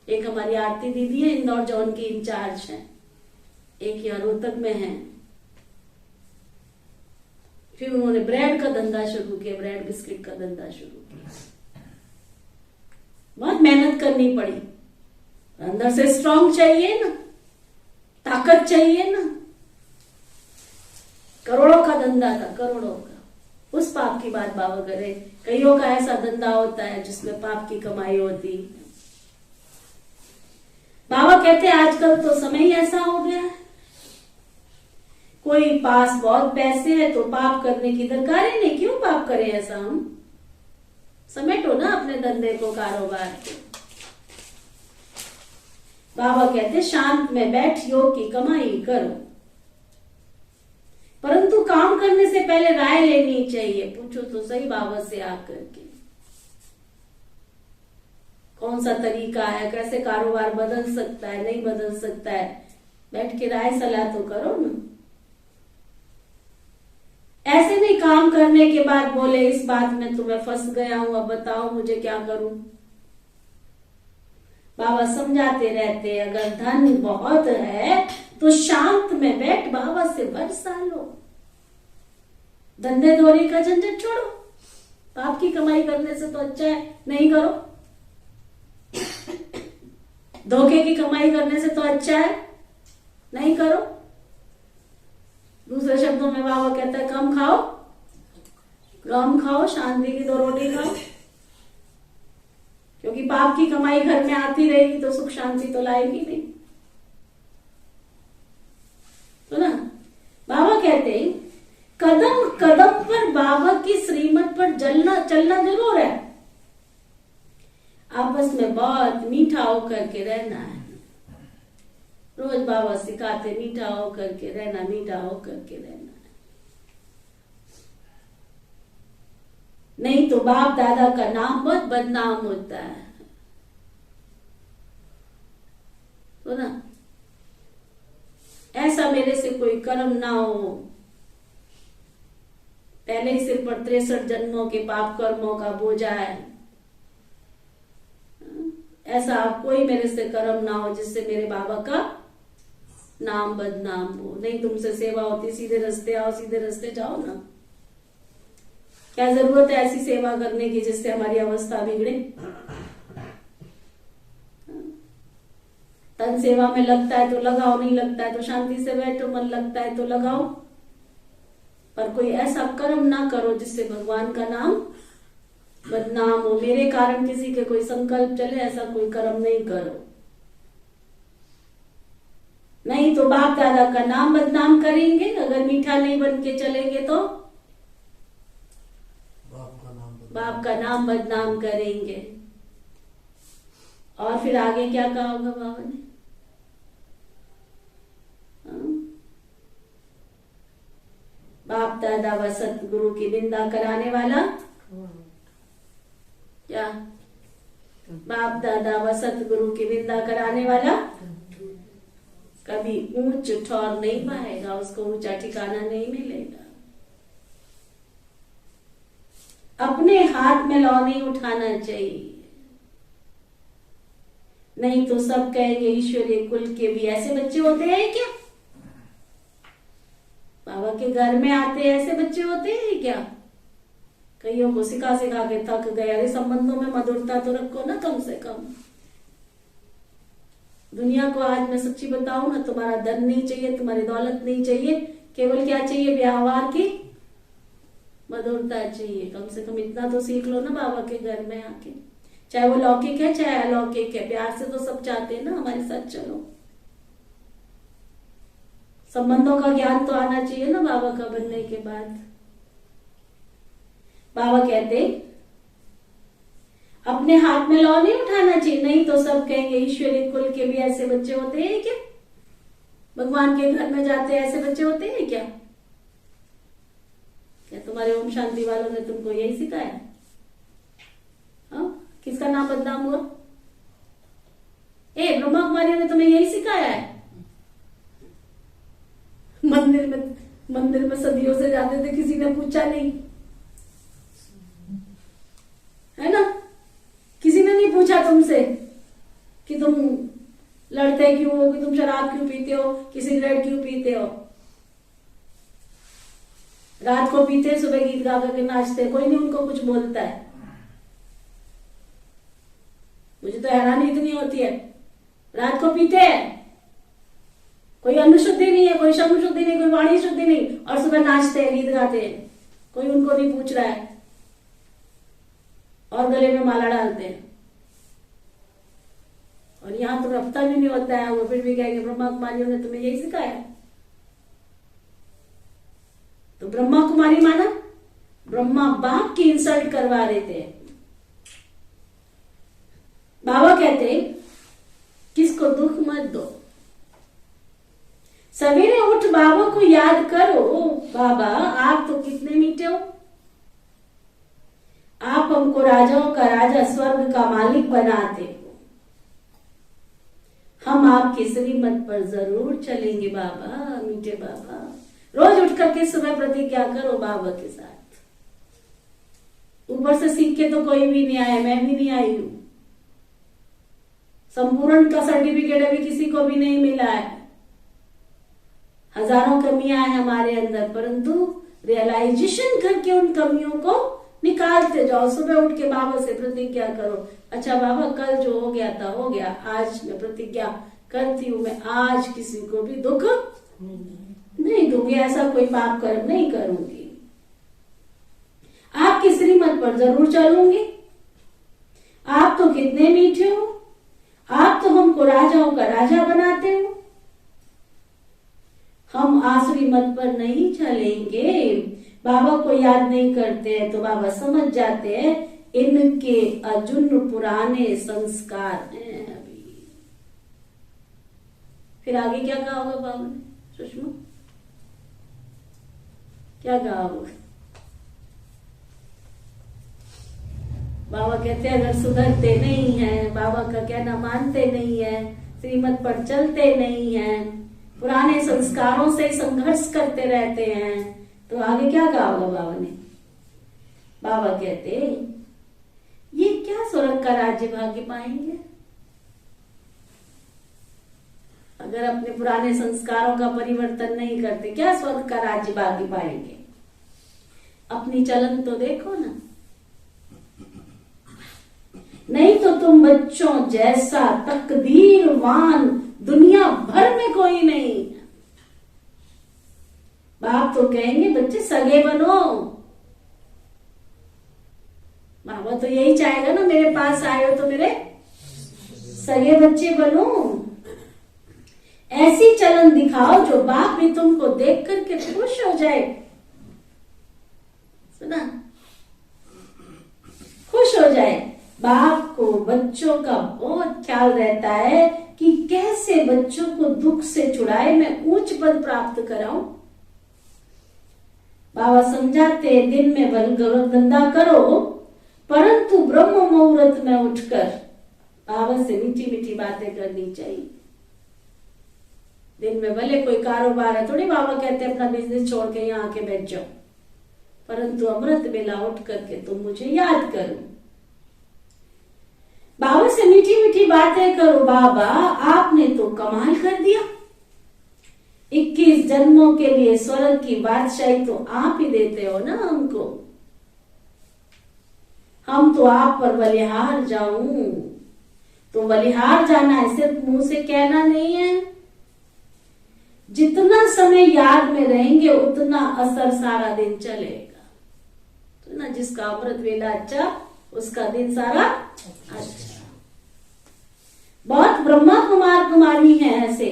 एक हमारी आरती दीदी है, इंदौर जोन की इंचार्ज है, एक यहाँ रोहतक में है। फिर उन्होंने ब्रेड का धंधा शुरू किया, ब्रेड बिस्किट का धंधा शुरू किया। बहुत मेहनत करनी पड़ी, अंदर से स्ट्रांग चाहिए ना, ताकत चाहिए ना। करोड़ों का धंधा था, करोड़ों का। उस पाप की बात बाबा करे। कईयों का ऐसा धंधा होता है जिसमें पाप की कमाई होती। बाबा कहते हैं आजकल तो समय ही ऐसा हो गया है, कोई पास बहुत पैसे है तो पाप करने की दरकार ही नहीं। क्यों पाप करें ऐसा? हम समेटो ना अपने धंधे को, कारोबार को। बाबा कहते शांत में बैठ योग की कमाई करो, परंतु काम करने से पहले राय लेनी चाहिए। पूछो तो सही बाबा से आकर के, कौन सा तरीका है, कैसे कारोबार बदल सकता है, नहीं बदल सकता है। बैठ के राय सलाह तो करो ना। ऐसे नहीं काम करने के बाद बोले इस बात में तो मैं फंस गया हूं, अब बताओ मुझे क्या करूं। बाबा समझाते रहते, अगर धन बहुत है तो शांत में बैठ बाबा से बरसा लो। धंधे धोरी का झंझट छोड़ो। पाप की कमाई करने से तो अच्छा है नहीं करो। धोखे की कमाई करने से तो अच्छा है नहीं करो। दूसरे शब्दों में बाबा कहता है कम खाओ, कम खाओ, शांति की 2 रोटी खाओ। क्योंकि पाप की कमाई घर में आती रहेगी तो सुख शांति तो लाएगी नहीं। तो ना बाबा कहते हैं कदम कदम पर बाबा की श्रीमत पर चलना जरूर है। आपस में बहुत मीठा होकर के रहना है। रोज बाबा सिखाते मीठा होकर के रहना, मीठा होकर के रहना है। नहीं तो बाप दादा का नाम बहुत बदनाम होता है। तो ना ऐसा मेरे से कोई कर्म ना हो, पहले ही सिर पर 63 जन्मों के पाप कर्मों का बोझा है। ऐसा कोई मेरे से कर्म ना हो जिससे मेरे बाबा का नाम बदनाम हो। नहीं तुमसे सेवा होती, सीधे रास्ते आओ, सीधे रास्ते जाओ ना। क्या जरूरत है ऐसी सेवा करने की जिससे हमारी अवस्था बिगड़े? तन सेवा में लगता है तो लगाओ, नहीं लगता है तो शांति से बैठो, मन लगता है तो लगाओ। पर कोई ऐसा कर्म ना करो जिससे भगवान का नाम बदनाम हो। मेरे कारण किसी के कोई संकल्प चले, ऐसा कोई कर्म नहीं करो। नहीं तो बाप दादा का नाम बदनाम करेंगे। अगर मीठा नहीं बन के चलेंगे तो बाप का नाम बदनाम करेंगे। और फिर आगे क्या कहा होगा बाबा ने? बाप दादा व सतगुरु की निंदा कराने वाला क्या? बाप दादा व सतगुरु की निंदा कराने वाला कभी ऊंच ठौर नहीं पाएगा, उसको ऊंचा ठिकाना नहीं मिलेगा। अपने हाथ में लौ नहीं उठाना चाहिए, नहीं तो सब कहेंगे ईश्वरीय कुल के भी ऐसे बच्चे होते हैं क्या? बाबा के घर में आते ऐसे बच्चे होते हैं क्या? कईयों को सिखा सिखा के थक गए। अरे संबंधों में मधुरता तो रखो ना कम से कम। दुनिया को आज मैं सच्ची बताऊं ना, तुम्हारा धन नहीं चाहिए, तुम्हारी दौलत नहीं चाहिए, केवल क्या चाहिए? व्यवहार की मधुरता चाहिए। कम से कम इतना तो सीख लो ना बाबा के घर में आके। चाहे वो लौकिक है चाहे अलौकिक है, प्यार से तो सब चाहते हैं ना हमारे साथ चलो। संबंधों का ज्ञान तो आना चाहिए ना बाबा का बनने के बाद। बाबा कहते अपने हाथ में लॉ नहीं उठाना चाहिए, नहीं तो सब कहेंगे ईश्वरी कुल के भी ऐसे बच्चे होते हैं क्या, भगवान के घर में जाते हैं ऐसे बच्चे होते हैं क्या? क्या तुम्हारे ओम शांति वालों ने तुमको यही सिखाया? हाँ, किसका नाम बदनाम हुआ? ब्रह्मा कुमारियों ने तुम्हें यही सिखाया है? मंदिर में सदियों से जाते थे, किसी ने पूछा नहीं, है ना? किसी ने नहीं पूछा तुमसे कि तुम लड़ते क्यों हो, कि तुम शराब क्यों पीते हो, कि सिगरेट क्यों पीते हो, रात को पीते, सुबह गीत गा करके नाचते, कोई नहीं उनको कुछ बोलता है। मुझे तो हैरानी इतनी होती है, रात को पीते हैं, कोई अन्न शुद्धि नहीं है, कोई शब्द शुद्धि नहीं, कोई वाणी शुद्धि नहीं, और सुबह नाचते हैं, गीत गाते हैं, कोई उनको नहीं पूछ रहा है, और गले में माला डालते हैं, और यहां तो हफ्ता भी नहीं होता है, वो फिर भी कहेंगे ब्रह्मा कुमारियों ने तुम्हें यही सिखाया। तो ब्रह्मा कुमारी माना ब्रह्मा बाप की इंसल्ट करवा रहे थे। बाबा कहते किसको दुख मत दो, सवेरे उठ बाबा को याद करो, बाबा आप तो कितने मीठे हो, आप हमको राजाओं का राजा स्वर्ग का मालिक बनाते हो, हम आपके श्रीमत पर जरूर चलेंगे बाबा, मीठे बाबा। रोज उठ करके सुबह प्रतिज्ञा करो बाबा के साथ। ऊपर से सीख के तो कोई भी नहीं आया, मैं भी नहीं आई हूं, संपूर्ण का सर्टिफिकेट अभी किसी को भी नहीं मिला है, हजारों कमियां हैं हमारे अंदर, परंतु रियलाइजेशन करके उन कमियों को निकालते जाओ। सुबह उठ के बाबा से प्रतिज्ञा करो, अच्छा बाबा कल जो हो गया था हो गया, आज मैं प्रतिज्ञा करती हूं मैं आज किसी को भी दुख नहीं दूंगी, ऐसा कोई पाप कर्म नहीं करूंगी, आपकी श्रीमत पर जरूर चलूंगी, आप तो कितने मीठे हो, आप तो हमको राजाओं का राजा बनाते हो, हम आसुरी मत पर नहीं चलेंगे। बाबा को याद नहीं करते हैं तो बाबा समझ जाते हैं इनके अजुन पुराने संस्कार हैं अभी। फिर आगे क्या कहा होगा बाबा ने? सुषमा क्या कहा होगा? बाबा कहते हैं अगर सुधरते नहीं है, बाबा का कहना मानते नहीं है, श्रीमत पर चलते नहीं है, पुराने संस्कारों से संघर्ष करते रहते हैं, तो आगे क्या कहा होगा बाबा ने? बाबा कहते ये क्या स्वर्ग का राज्य भाग्य पाएंगे अगर अपने पुराने संस्कारों का परिवर्तन नहीं करते, क्या स्वर्ग का राज्य भाग्य पाएंगे? अपनी चलन तो देखो ना, नहीं तो तुम बच्चों जैसा तकदीरवान दुनिया भर में कोई नहीं। बाप तो कहेंगे बच्चे सगे बनो, बाबा तो यही चाहेगा ना, मेरे पास आए हो तो मेरे सगे बच्चे बनो, ऐसी चलन दिखाओ जो बाप भी तुमको देख करके खुश हो जाए। सुना, खुश हो जाए। बाप को बच्चों का बहुत ख्याल रहता है कि कैसे बच्चों को दुख से छुड़ाए, मैं उच्च पद प्राप्त कराऊं। बाबा समझाते दिन में भगवत धंधा करो, परंतु ब्रह्म मुहूर्त में उठकर बाबा से मीठी मीठी बातें करनी चाहिए। दिन में भले कोई कारोबार है, थोड़ी बाबा कहते हैं अपना बिजनेस छोड़ के यहाँ आके बैठ जाओ, परंतु अमृत बेला उठ करके तुम मुझे याद करो, बाबा से मीठी मीठी बातें करो। बाबा आपने तो कमाल कर दिया, 21 जन्मों के लिए स्वर्ग की बादशाही तो आप ही देते हो ना हमको, हम तो आप पर बलिहार जाऊं। तो बलिहार जाना है, सिर्फ मुंह से कहना नहीं है, जितना समय याद में रहेंगे उतना असर सारा दिन चलेगा। तो ना जिसका अमृत वेला अच्छा उसका दिन सारा अच्छा। बहुत ब्रह्मा कुमार कुमारी हैं ऐसे,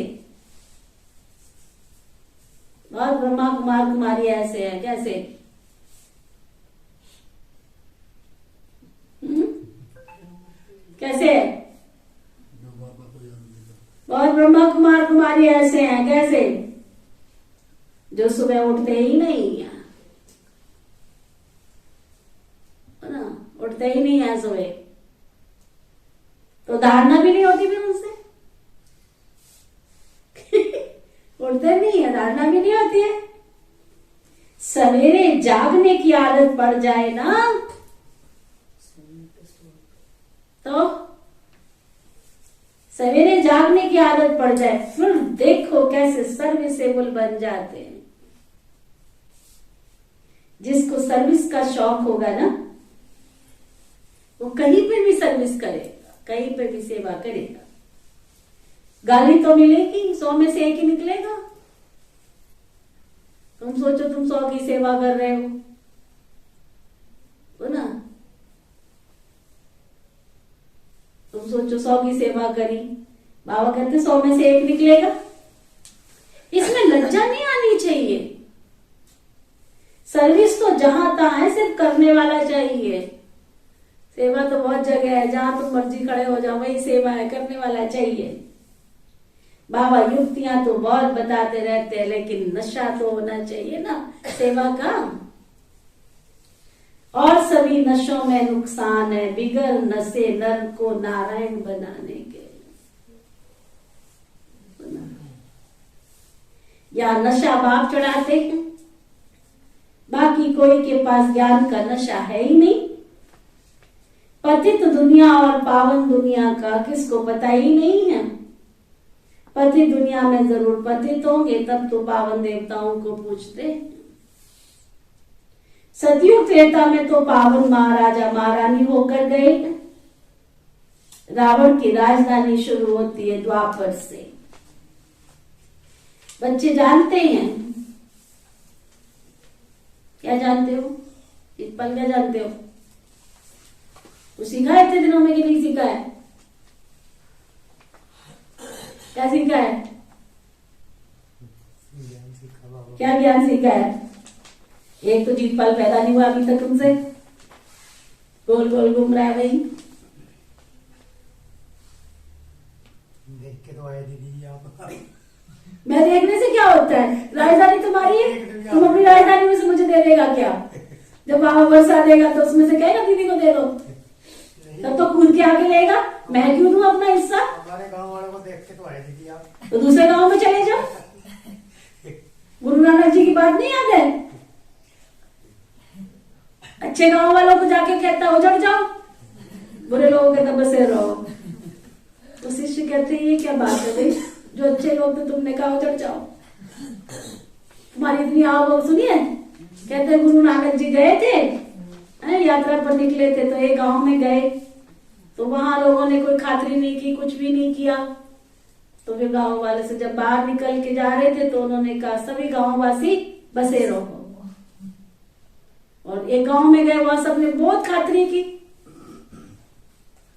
बहुत ब्रह्मा कुमार कुमारी ऐसे हैं। कैसे? कैसे है? जो बाबा को याद देगा। बहुत ब्रह्मा कुमार कुमारी ऐसे हैं, कैसे? जो सुबह उठते ही नहीं है ना, उठते ही नहीं है सुबह, तो धारणा भी नहीं होती फिर उनसे। उठते नहीं है, धारणा भी नहीं होती है। सवेरे जागने की आदत पड़ जाए ना, तो सवेरे जागने की आदत पड़ जाए, फिर देखो कैसे सर्विसेबल बन जाते हैं। जिसको सर्विस का शौक होगा ना, वो कहीं पे भी सर्विस करेगा, कहीं पे भी सेवा करेगा। गाली तो मिलेगी, 100 में से 1 ही निकलेगा। तुम सोचो तुम 100 की सेवा कर रहे हो ना, तुम सोचो 100 की सेवा करी, बाबा कहते 100 में से 1 निकलेगा। इसमें लज्जा नहीं आनी चाहिए। सर्विस तो जहां तहां है, सिर्फ करने वाला चाहिए। सेवा तो बहुत जगह है, जहां तुम मर्जी खड़े हो जाओ वही सेवा है, करने वाला चाहिए। बाबा युक्तियां तो बहुत बताते रहते हैं, लेकिन नशा तो होना चाहिए ना सेवा का। और सभी नशों में नुकसान है, बिगड़ नशे नर को नारायण बनाने के। या नशा बाप चढ़ाते हैं, बाकी कोई के पास ज्ञान का नशा है ही नहीं। पतित दुनिया और पावन दुनिया का किसको पता ही नहीं है। पतित दुनिया में जरूर पतित होंगे, तब तो पावन देवताओं को पूछते। सतयुग त्रेता में तो पावन महाराजा महारानी होकर गए। रावण की राजधानी शुरू होती है द्वापर से। बच्चे जानते हैं, क्या जानते हो? इस पल क्या जानते हो? वो सीखा है इतने दिनों में कि नहीं सीखा है? क्या सीखा है? क्या ज्ञान सीखा है? एक तो जीत पाल पैदा नहीं हुआ अभी तक तुमसे, गोल गोल घूम रहा है भाई। देख के तो आए दीदी आप। मैं देखने से क्या होता है? राजधानी तुम्हारी है, तुम अपनी राजधानी में से मुझे दे देगा क्या? जब बाबा वर्षा देगा तो उसमें से कहेगा दीदी को दे दो, तब तो कूद के आगे लेगा। मैं क्यों दूं अपना हिस्सा? हमारे गांव वालों को देख के तो आए दीदी आप। तो दूसरे गांव में चले जाओ। गुरु नानक जी की बात नहीं याद है? अच्छे गांव वालों को जाके कहता उजड़ जाओ, बुरे लोगों के तब बसे रहो। तो शिष्य कहते ये क्या बात है भाई, जो अच्छे लोग थे तुमने कहा उजड़ जाओ। तुम्हारी इतनी आओ सुनिए। कहते गुरु नानक जी गए थे, यात्रा पर निकले थे, तो एक गांव में गए, तो वहां लोगों ने कोई खातिरी नहीं की, कुछ भी नहीं किया। तो फिर गांव वाले से जब बाहर निकल के जा रहे थे, तो उन्होंने कहा सभी गांववासी बसे रहो। और एक गांव में गए, वहां सबने बहुत खातिरी की,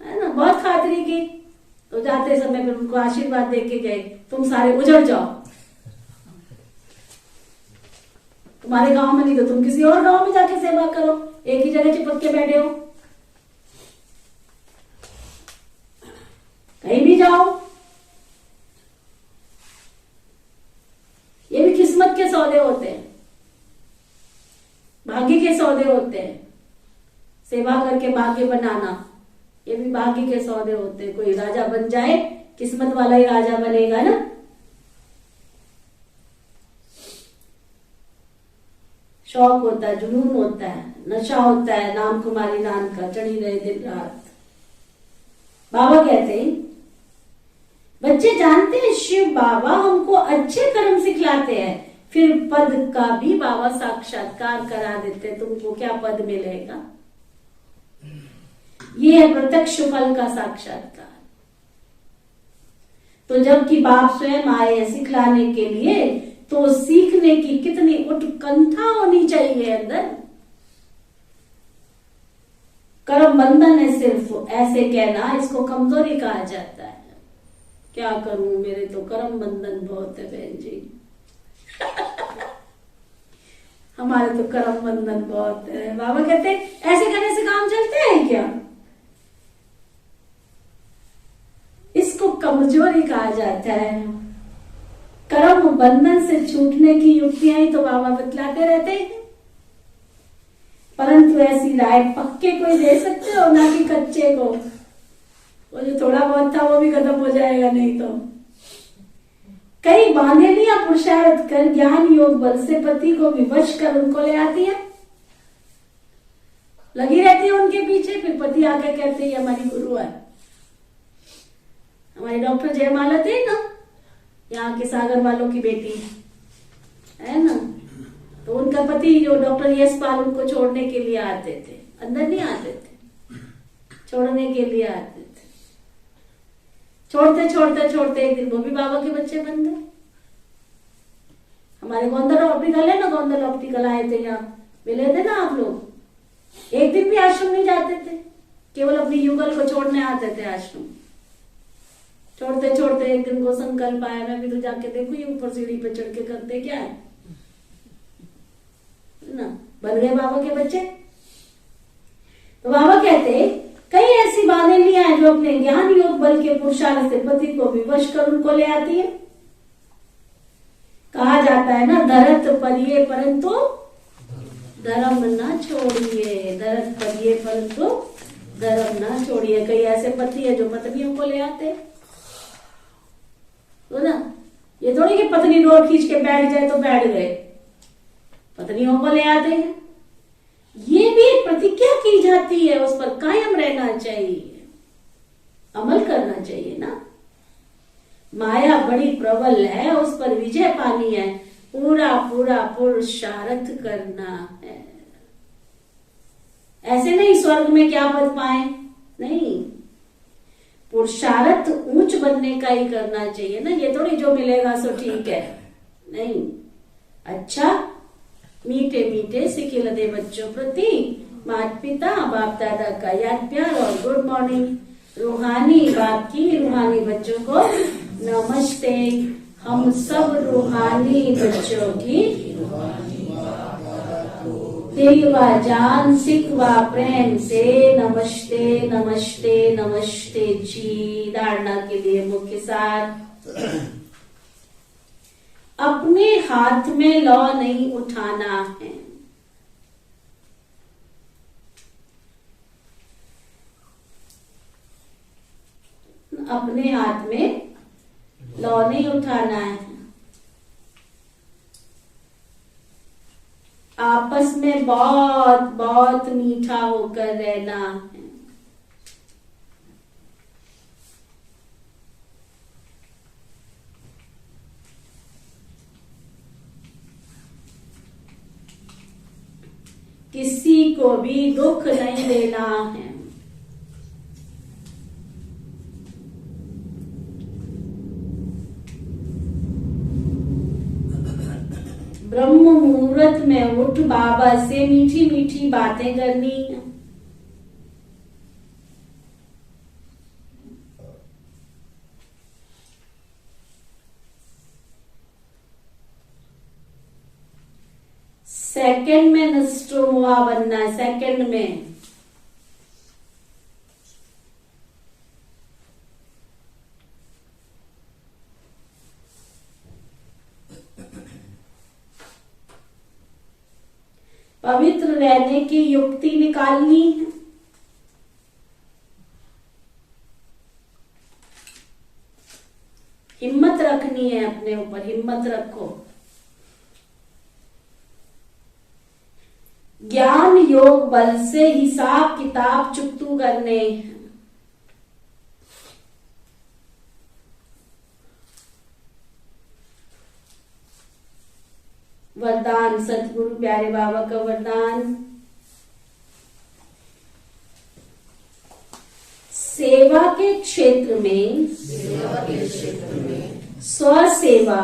है ना, बहुत खातिरी की। तो जाते समय फिर उनको आशीर्वाद दे के गए, तुम सारे उजड़ जाओ, तुम्हारे गांव में नहीं तो तुम किसी और गांव में जाके सेवा करो, एक ही जगह चिपक के बैठे हो, कहीं भी जाओ। ये भी किस्मत के सौदे होते हैं, भाग्य के सौदे होते हैं। सेवा करके भाग्य बनाना, ये भी भाग्य के सौदे होते हैं। कोई राजा बन जाए, किस्मत वाला ही राजा बनेगा ना। शौक होता है, जुनून होता है, नशा होता है, नाम कुमारी नाम का चढ़ी रहे दिन रात। बाबा कहते हैं बच्चे जानते हैं शिव बाबा हमको अच्छे कर्म सिखलाते हैं, फिर पद का भी बाबा साक्षात्कार करा देते हैं। तुमको क्या पद मिलेगा? ये है प्रत्यक्ष फल का साक्षात्कार। तो जबकि बाप स्वयं आए हैं सिखलाने के लिए, तो सीखने की कितनी उत्कंठा होनी चाहिए अंदर। कर्म बंधन है सिर्फ ऐसे कहना, इसको कमजोरी कहा जाता है। क्या करूं, मेरे तो कर्म बंधन बहुत है बहन जी। हमारे तो कर्म बंधन बहुत है। बाबा कहते ऐसे करने से काम चलते हैं क्या? कमजोरी कहा जाता है। कर्म बंधन से छूटने की युक्तियां ही तो बाबा बतलाते रहते हैं, परंतु ऐसी राय पक्के कोई दे सकते हो ना कि कच्चे को। वो जो थोड़ा बहुत था वो भी खत्म हो जाएगा नहीं तो। कई बांधेलियां पुरुषार्थ कर ज्ञान योग बल से पति को विवश कर उनको ले आती है, लगी रहती है उनके पीछे। फिर पति आके कहते हैं हमारी गुरु है, हमारी डॉक्टर जयमाला थे ना, यहाँ के सागर वालों की बेटी है ना, तो उनका पति जो डॉक्टर यशपाल उनको छोड़ने के लिए आते थे, अंदर नहीं आते थे, छोड़ने के लिए आते थे। छोड़ते छोड़ते छोड़ते एक दिन वो भी बाबा के बच्चे बन गए। हमारे गोंदल ऑप्टिकल है ना, गोंदल ऑप्टिकल आए थे, यहाँ मिले थे ना आप लोग। एक दिन भी आश्रम नहीं जाते थे, केवल अपनी युगल को छोड़ने आते थे आश्रम। छोड़ते छोड़ते एक दिन को संकल्प आया, मैं भी तो जाके देखू ये ऊपर सीढ़ी पे चढ़ के करते क्या है ना। बन गए बाबा के बच्चे। तो बाबा कहते कई ऐसी बांधेलियां हैं जो अपने ज्ञान योग बल के पुरुषार्थ से पति को विवश कर उनको ले आती है। कहा जाता है ना, धरत परिये परंतु धर्म न छोड़िए, धरत परिये परंतु धर्म न छोड़िए। कई ऐसे पति है जो पत्नियों को ले आते हैं, तो ना ये थोड़ी कि पत्नी डोर खींच के बैठ जाए तो बैठ गए, पत्नियों को ले आते हैं। ये भी एक प्रतिज्ञा की जाती है, उस पर कायम रहना चाहिए, अमल करना चाहिए ना। माया बड़ी प्रबल है, उस पर विजय पानी है, पूरा पूरा पुरुषार्थ करना है। ऐसे नहीं स्वर्ग में क्या पद पाए, नहीं, पुरुषार्थ ऊंच बनने का ही करना चाहिए ना। ये थोड़ी जो मिलेगा सो ठीक है, नहीं। अच्छा मीठे मीठे सिखे लदे बच्चों प्रति माता पिता बाप दादा का याद प्यार और गुड मॉर्निंग। रूहानी बाप की रूहानी बच्चों को नमस्ते। हम सब रूहानी बच्चों की दिल व जान सिख व प्रेम से नमस्ते नमस्ते नमस्ते जी। धारणा के लिए मुख्य सार, अपने हाथ में लौ नहीं उठाना है। अपने हाथ में लौ नहीं उठाना है। आपस में बहुत बहुत मीठा होकर रहना है। किसी को भी दुख नहीं देना है। ब्रह्म मुहूर्त में उठ बाबा से मीठी मीठी बातें करनी है। सेकंड में नस्ट्रोमोआ बनना है, सेकंड में। पवित्र रहने की युक्ति निकालनी है। हिम्मत रखनी है, अपने ऊपर हिम्मत रखो। ज्ञान योग बल से हिसाब किताब चुकतू करने। वरदान सतगुरु प्यारे बाबा का वरदान, सेवा के क्षेत्र में स्वसेवा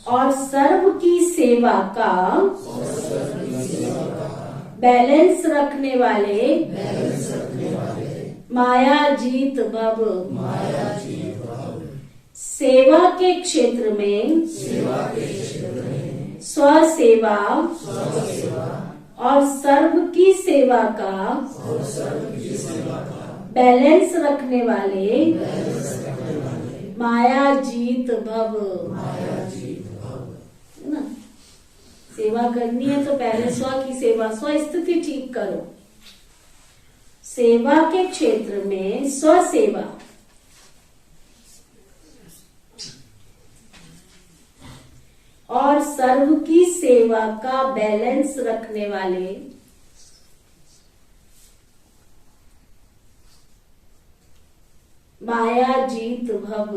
और सर्व की सेवा का बैलेंस रखने वाले माया जीत भव। सेवा के क्षेत्र में स्वसेवा और सर्व की सेवा का बैलेंस रखने वाले माया जीत भव। है ना? सेवा करनी है तो पहले स्व की सेवा, स्व स्थिति ठीक करो। सेवा के क्षेत्र में स्व सेवा, और सर्व की सेवा का बैलेंस रखने वाले माया जीत भव।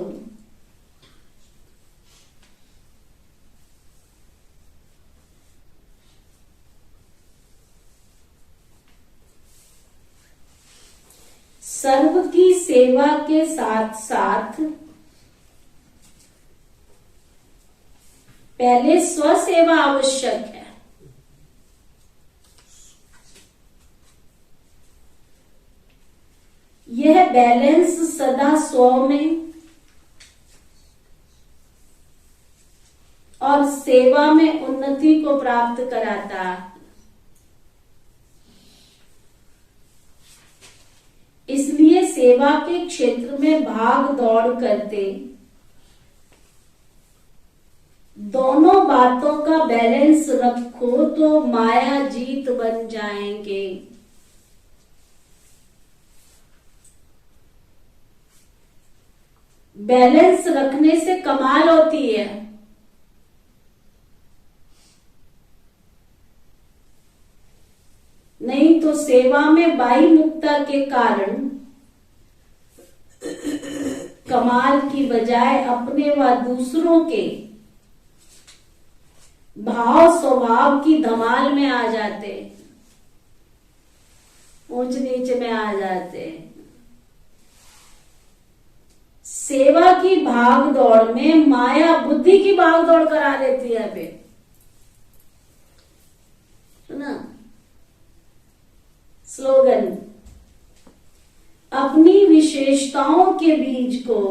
सर्व की सेवा के साथ साथ पहले स्व सेवा आवश्यक है। यह बैलेंस सदा स्व में और सेवा में उन्नति को प्राप्त कराता है। इसलिए सेवा के क्षेत्र में भाग दौड़ करते दोनों बातों का बैलेंस रखो तो माया जीत बन जाएंगे। बैलेंस रखने से कमाल होती है। नहीं तो सेवा में बाह्य मुक्ता के कारण कमाल की बजाय अपने व दूसरों के भाव स्वभाव की धमाल में आ जाते, ऊंच नीच में आ जाते। सेवा की भाग दौड़ में माया बुद्धि की भाग दौड़ करा देती है। अभी सुना स्लोगन, अपनी विशेषताओं के बीज को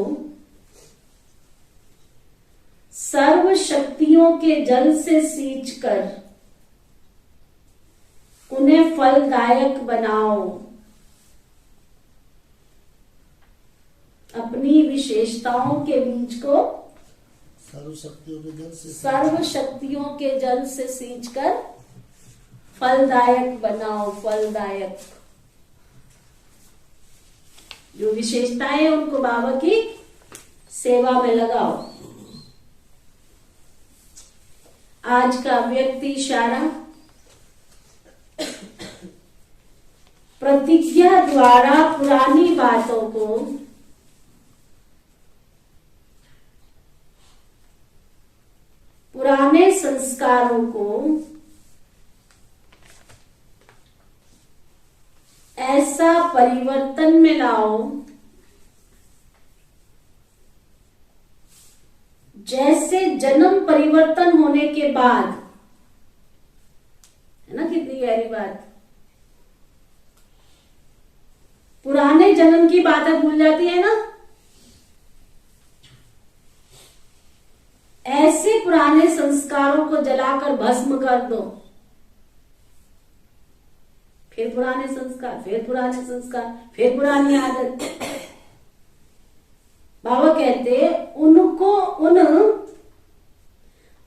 सर्व शक्तियों के जल से सींचकर उन्हें फलदायक बनाओ। अपनी विशेषताओं के बीज को सर्व शक्तियों के जल से सींचकर फलदायक बनाओ। फलदायक जो विशेषताएं हैं उनको बाबा की सेवा में लगाओ। आज का व्यक्ति इशारा, प्रतिज्ञा द्वारा पुरानी बातों को पुराने संस्कारों को ऐसा परिवर्तन में लाओ जैसे जन्म परिवर्तन होने के बाद, है ना कितनी गहरी बात। पुराने जन्म की बातें भूल जाती है ना, ऐसे पुराने संस्कारों को जलाकर भस्म कर दो। फिर पुराने संस्कार, फिर पुराने संस्कार, फिर पुरानी आदत। बाबा कहते उनको, उन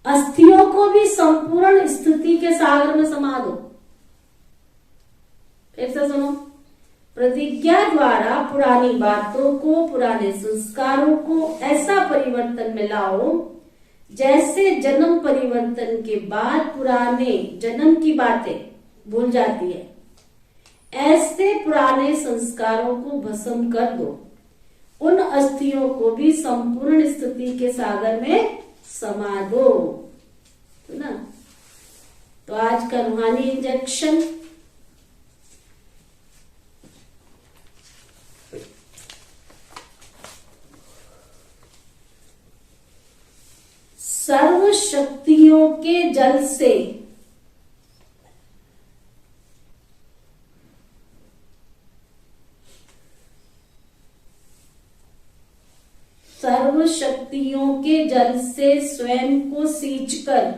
अस्थियों को भी संपूर्ण स्थिति के सागर में समा दो। फिर से सुनो, प्रतिज्ञा द्वारा पुरानी बातों को, पुराने संस्कारों को ऐसा परिवर्तन में लाओ जैसे जन्म परिवर्तन के बाद पुराने जन्म की बातें भूल जाती है। ऐसे पुराने संस्कारों को भस्म कर दो, उन अस्थियों को भी संपूर्ण स्थिति के सागर में समा दो। तो ना, तो आज का रूहानी इंजेक्शन, सर्व शक्तियों के जल से सर्व शक्तियों के जल से स्वयं को सींचकर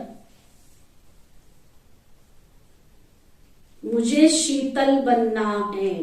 मुझे शीतल बनना है।